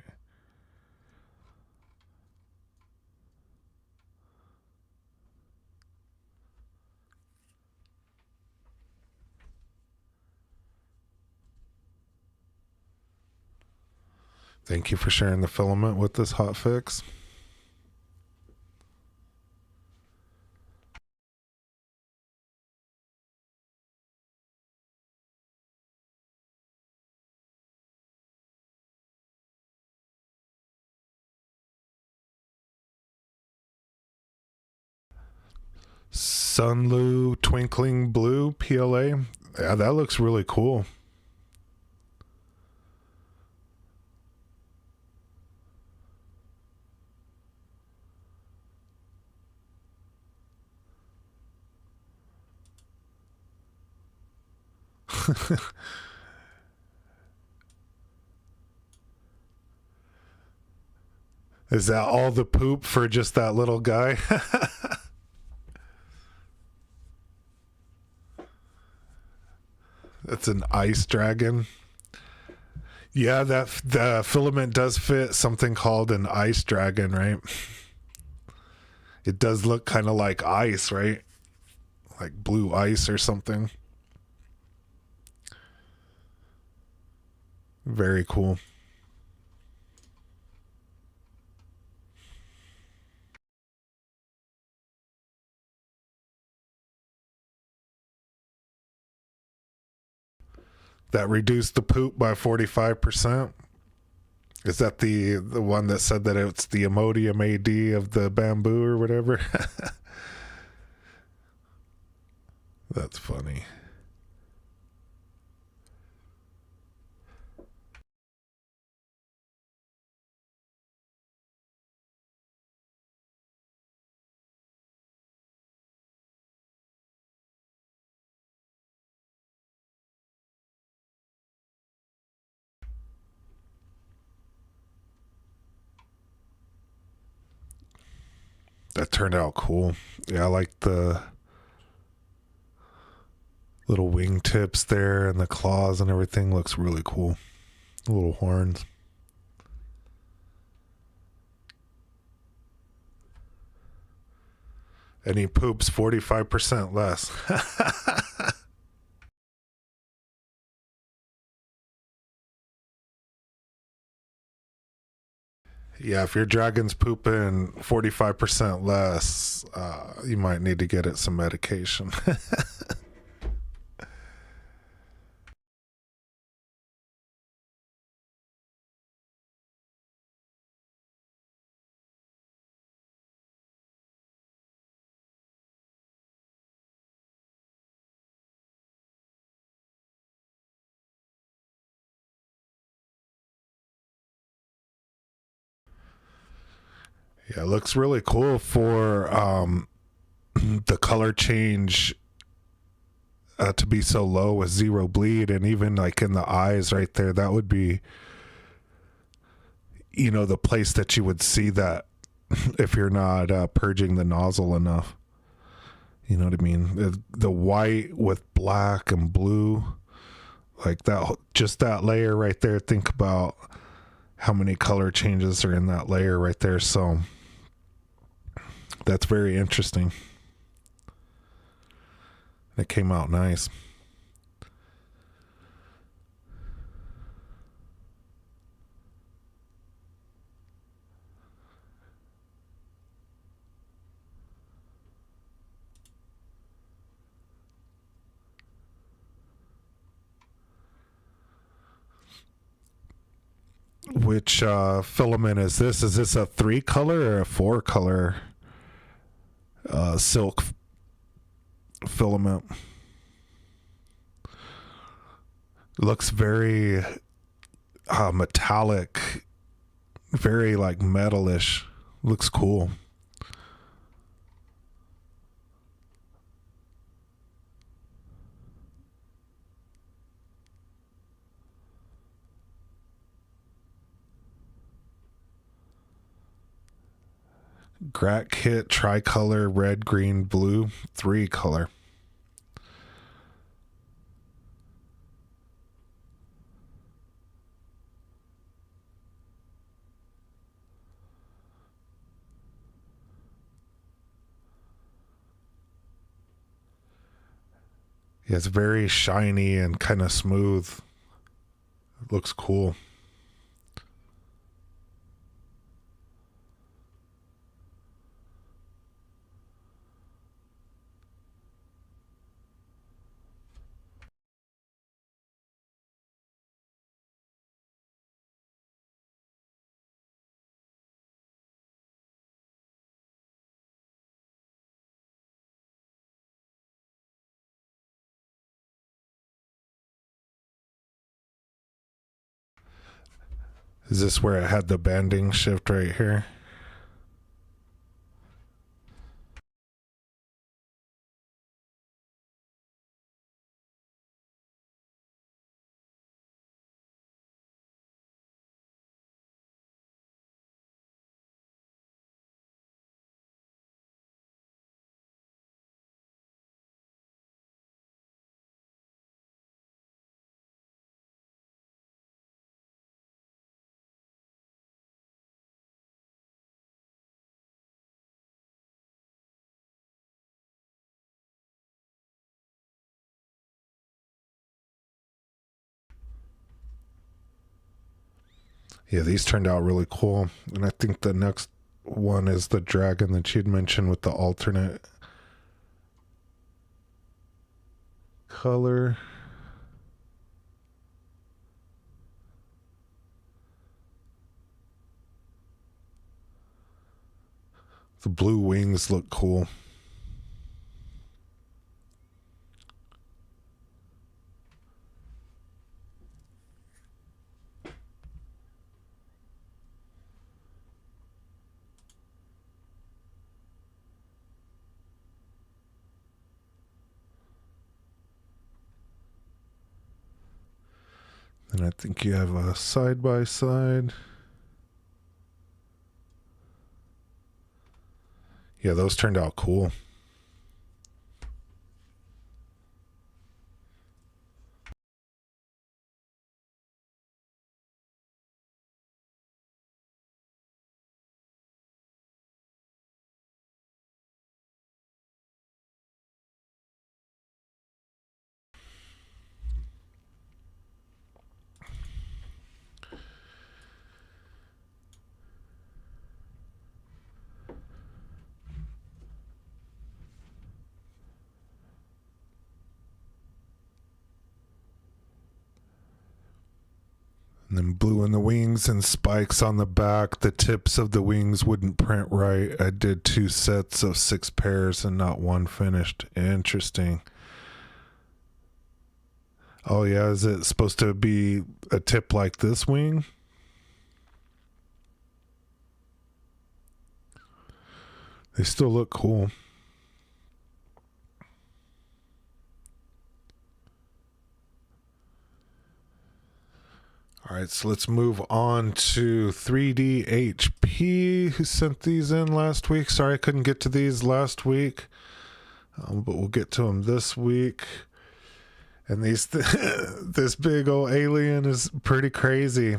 Thank you for sharing the filament with this hotfix. Sunlu Twinkling Blue PLA. Yeah, that looks really cool. Is that all the poop for just that little guy? That's an ice dragon. Yeah, that the filament does fit something called an ice dragon, right? It does look kind of like ice, right? Like blue ice or something. Very cool. That reduced the poop by 45%. Is that the one that said that it's the Imodium AD of the bamboo or whatever? That's funny. That turned out cool. Yeah, I like the Little wingtips there and the claws and everything looks really cool. Little horns. And he poops 45% less. Yeah, if your dragon's pooping 45% less, you might need to get it some medication. Yeah, it looks really cool for the color change to be so low with zero bleed, and even like in the eyes right there, that would be, you know, the place that you would see that if you're not purging the nozzle enough. You know what I mean? The white with black and blue, like that, just that layer right there. Think about how many color changes are in that layer right there. So that's very interesting. It came out nice. Which filament is this? Is this a 3-color or a 4-color silk filament? Looks very metallic, very like metalish. Looks cool. Grat kit, tricolor, red, green, blue, 3-color. Yeah, it's very shiny and kind of smooth. It looks cool. Is this where it had the banding shift right here? Yeah, these turned out really cool. And I think the next one is the dragon that you'd mentioned with the alternate color. The blue wings look cool. And I think you have a side by side. Yeah, those turned out cool. And then blue in the wings and spikes on the back. The tips of the wings wouldn't print right. I did 2 sets of 6 pairs and not one finished. Interesting. Oh yeah, is it supposed to be a tip like this wing? They still look cool. All right, so let's move on to 3DHP, who sent these in last week. Sorry I couldn't get to these last week, but we'll get to them this week. And these this big old alien is pretty crazy.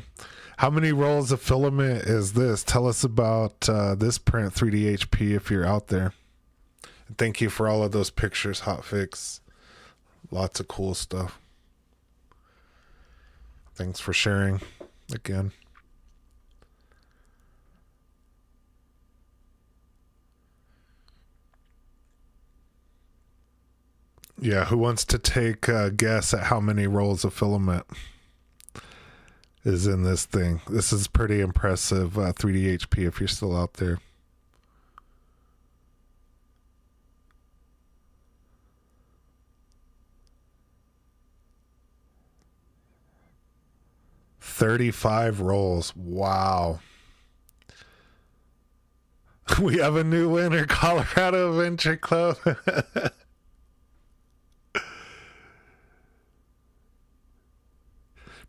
How many rolls of filament is this? Tell us about this print, 3DHP, if you're out there. And thank you for all of those pictures, Hotfix. Lots of cool stuff. Thanks for sharing again. Yeah, who wants to take a guess at how many rolls of filament is in this thing? This is pretty impressive, 3DHP, if you're still out there. $35 rolls. Wow. We have a new winner, Colorado Adventure Club.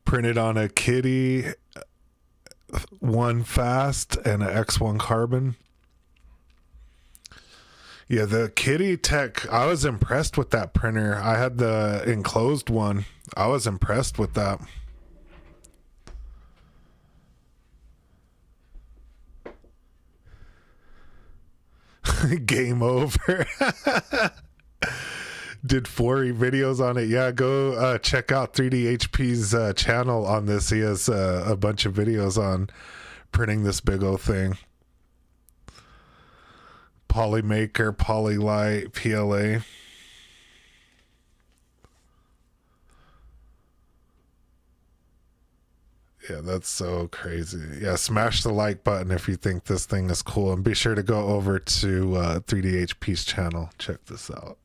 Printed on a Kitty 1 fast and an X1 carbon. Yeah, the Kitty Tech, I was impressed with that printer. I had the enclosed one. I was impressed with that. Game over. Did 4 videos on it. Yeah, go check out 3DHP's channel on this. He has a bunch of videos on printing this big old thing. Polymaker, Polylite, PLA. Yeah, that's so crazy. Yeah, smash the like button if you think this thing is cool. And be sure to go over to 3DHP's channel. Check this out.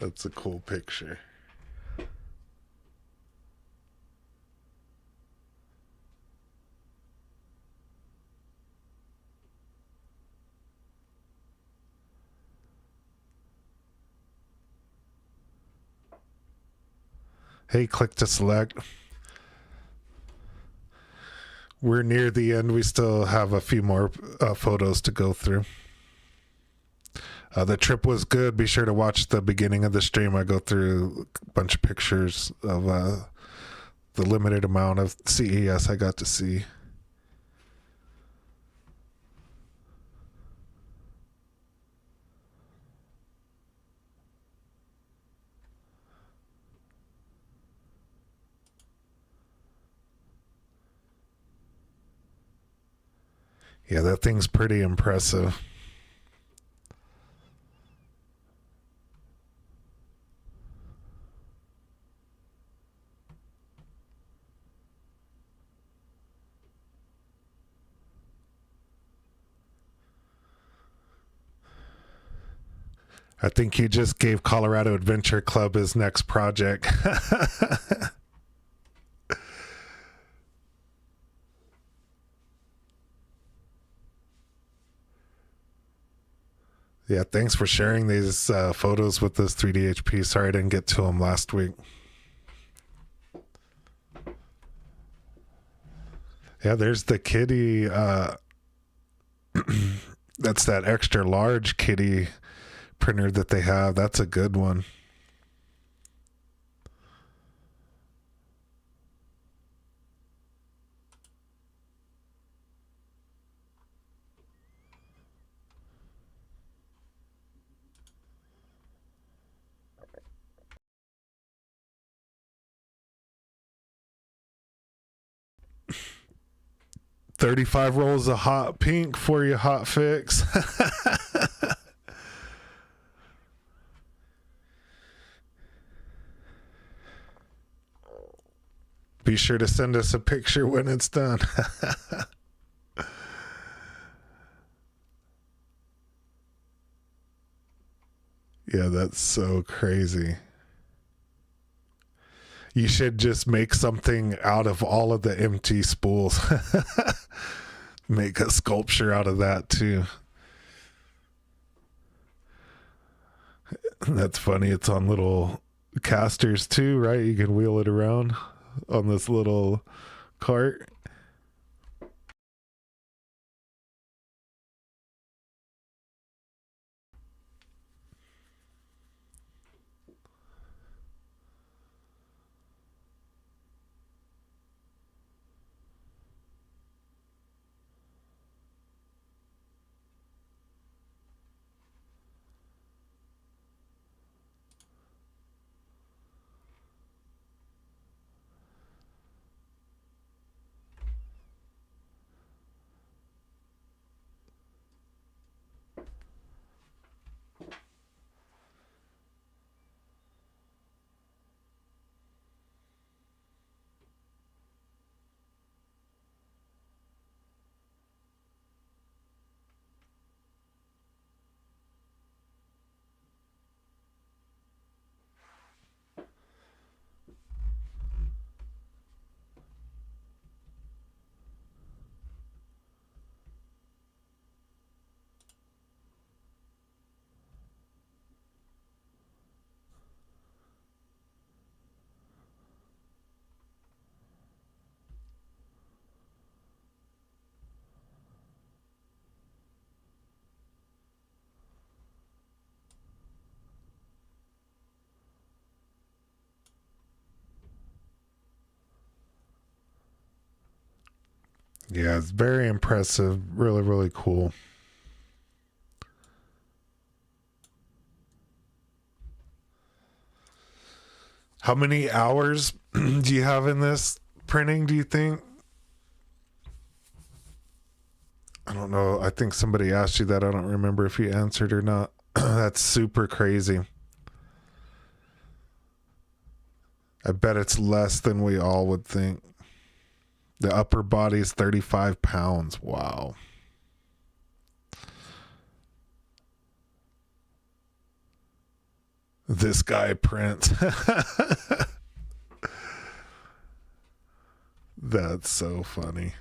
That's a cool picture. Hey, click to select. We're near the end. We still have a few more photos to go through. The trip was good. Be sure to watch the beginning of the stream. I go through a bunch of pictures of the limited amount of CES I got to see. Yeah, that thing's pretty impressive. I think he just gave Colorado Adventure Club his next project. Yeah, thanks for sharing these photos with us, 3DHP. Sorry I didn't get to them last week. Yeah, there's the Kitty. That's that extra large Kitty printer that they have. That's a good one. $35 rolls of hot pink for you, Hot Fix. Be sure to send us a picture when it's done. Yeah, that's so crazy. You should just make something out of all of the empty spools. Make a sculpture out of that too. That's funny. It's on little casters too, right? You can wheel it around on this little cart. Yeah, it's very impressive. Really, really cool. How many hours do you have in this printing, do you think? I don't know. I think somebody asked you that. I don't remember if you answered or not. That's super crazy. I bet it's less than we all would think. The upper body is 35 pounds. Wow. This guy prints. That's so funny.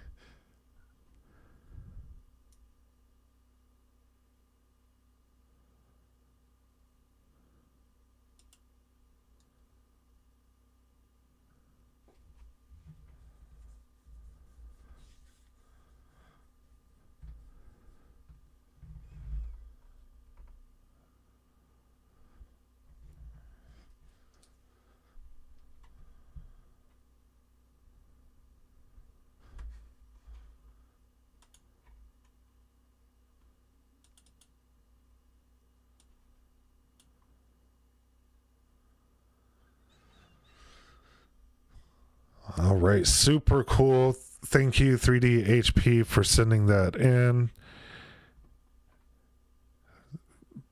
All right, super cool. Thank you, 3D HP, for sending that in.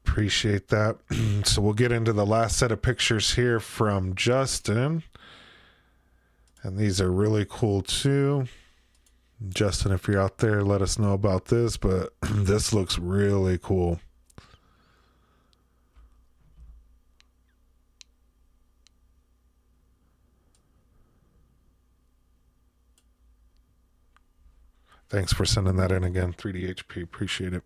Appreciate that. So we'll get into the last set of pictures here from Justin. And these are really cool too. Justin, if you're out there, let us know about this, but this looks really cool. Thanks for sending that in again, 3D HP. Appreciate it.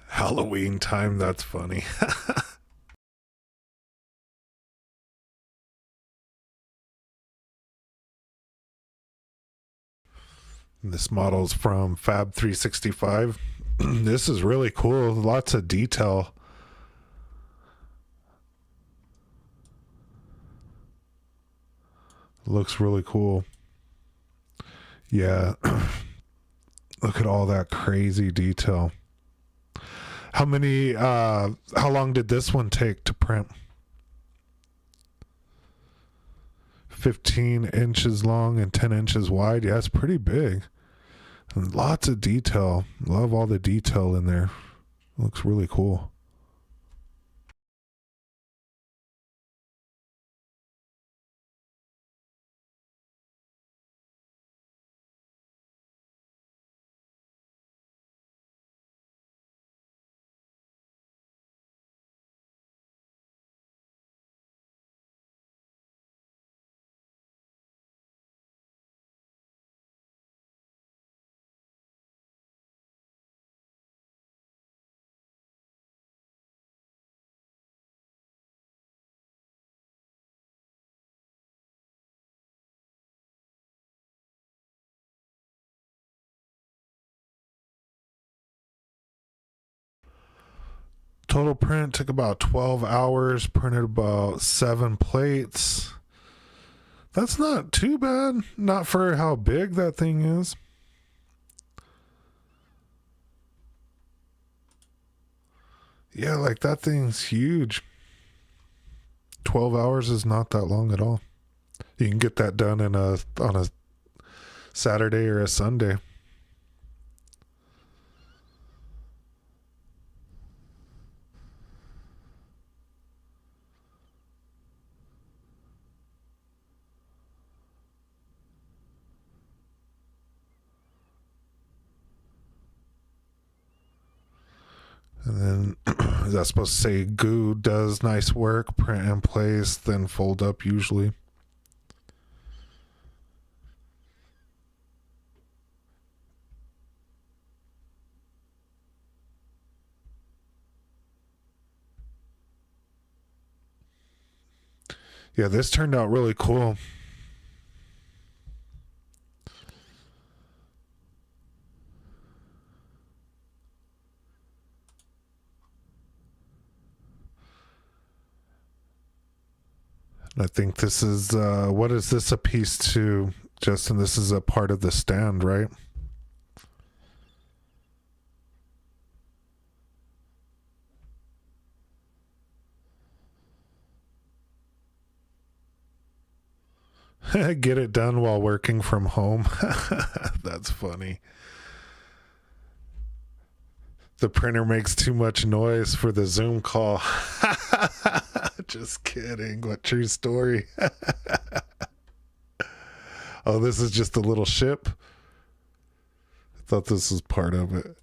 Halloween time, that's funny. This model's from Fab 365. This is really cool. Lots of detail. Looks really cool. Yeah. Look at all that crazy detail. How long did this one take to print? 15 inches long and 10 inches wide. Yeah, it's pretty big. And lots of detail. Love all the detail in there. Looks really cool. Total print took about 12 hours, printed about 7 plates. That's not too bad, not for how big that thing is. Yeah, like that thing's huge. 12 hours is not that long at all. You can get that done on a Saturday or a Sunday. And then is that supposed to say goo does nice work, print in place, then fold up usually. Yeah, this turned out really cool. I think this is, what is this a piece to, Justin? This is a part of the stand, right? Get it done while working from home. That's funny. The printer makes too much noise for the Zoom call. Just kidding. What true story? Oh, this is just a little ship. I thought this was part of it.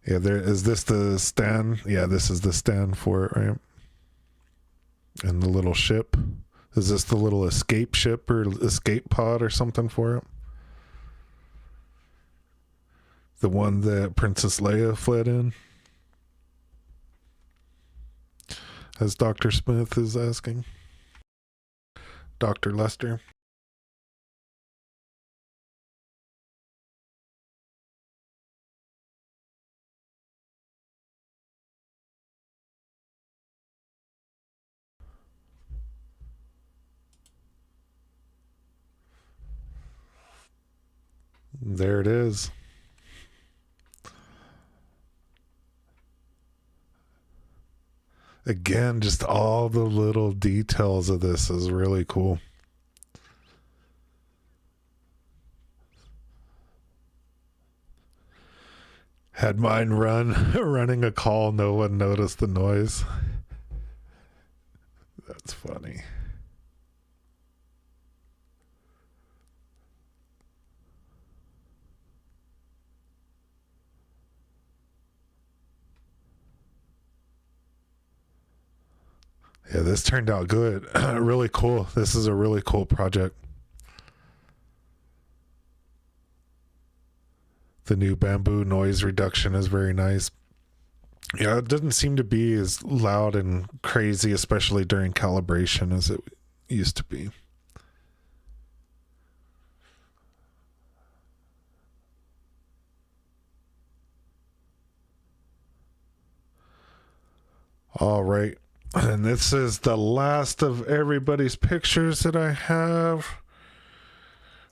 Yeah, there is this the stand? Yeah, this is the stand for it, right? And the little ship. Is this the little escape ship or escape pod or something for it? The one that Princess Leia fled in? As Dr. Smith is asking. Dr. Lester. There it is. Again, just all the little details of this is really cool. Had mine running a call, no one noticed the noise. That's funny. Yeah, this turned out good. Really cool. This is a really cool project. The new Bambu noise reduction is very nice. Yeah, it doesn't seem to be as loud and crazy, especially during calibration, as it used to be. All right. And this is the last of everybody's pictures that I have.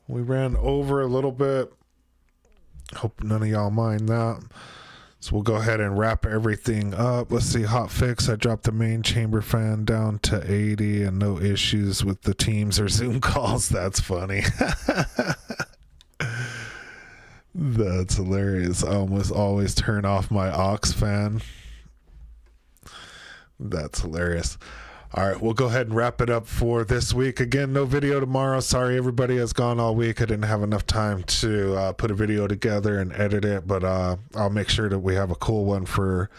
We ran over a little bit. Hope none of y'all mind that. So we'll go ahead and wrap everything up. Let's see, hot fix. I dropped the main chamber fan down to 80 and no issues with the Teams or Zoom calls. That's funny. That's hilarious. I almost always turn off my aux fan. That's hilarious. All right, we'll go ahead and wrap it up for this week. Again, no video tomorrow. Sorry, everybody has gone all week. I didn't have enough time to put a video together and edit it, but I'll make sure that we have a cool one for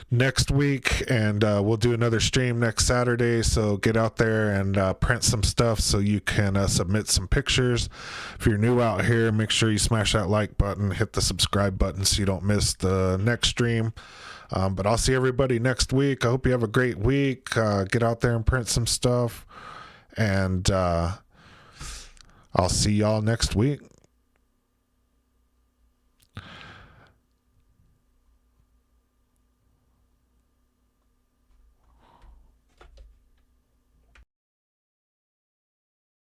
next week, and we'll do another stream next Saturday. So get out there and print some stuff so you can submit some pictures. If you're new out here, make sure you smash that like button, hit the subscribe button so you don't miss the next stream. But I'll see everybody next week. I hope you have a great week. Get out there and print some stuff. And I'll see y'all next week.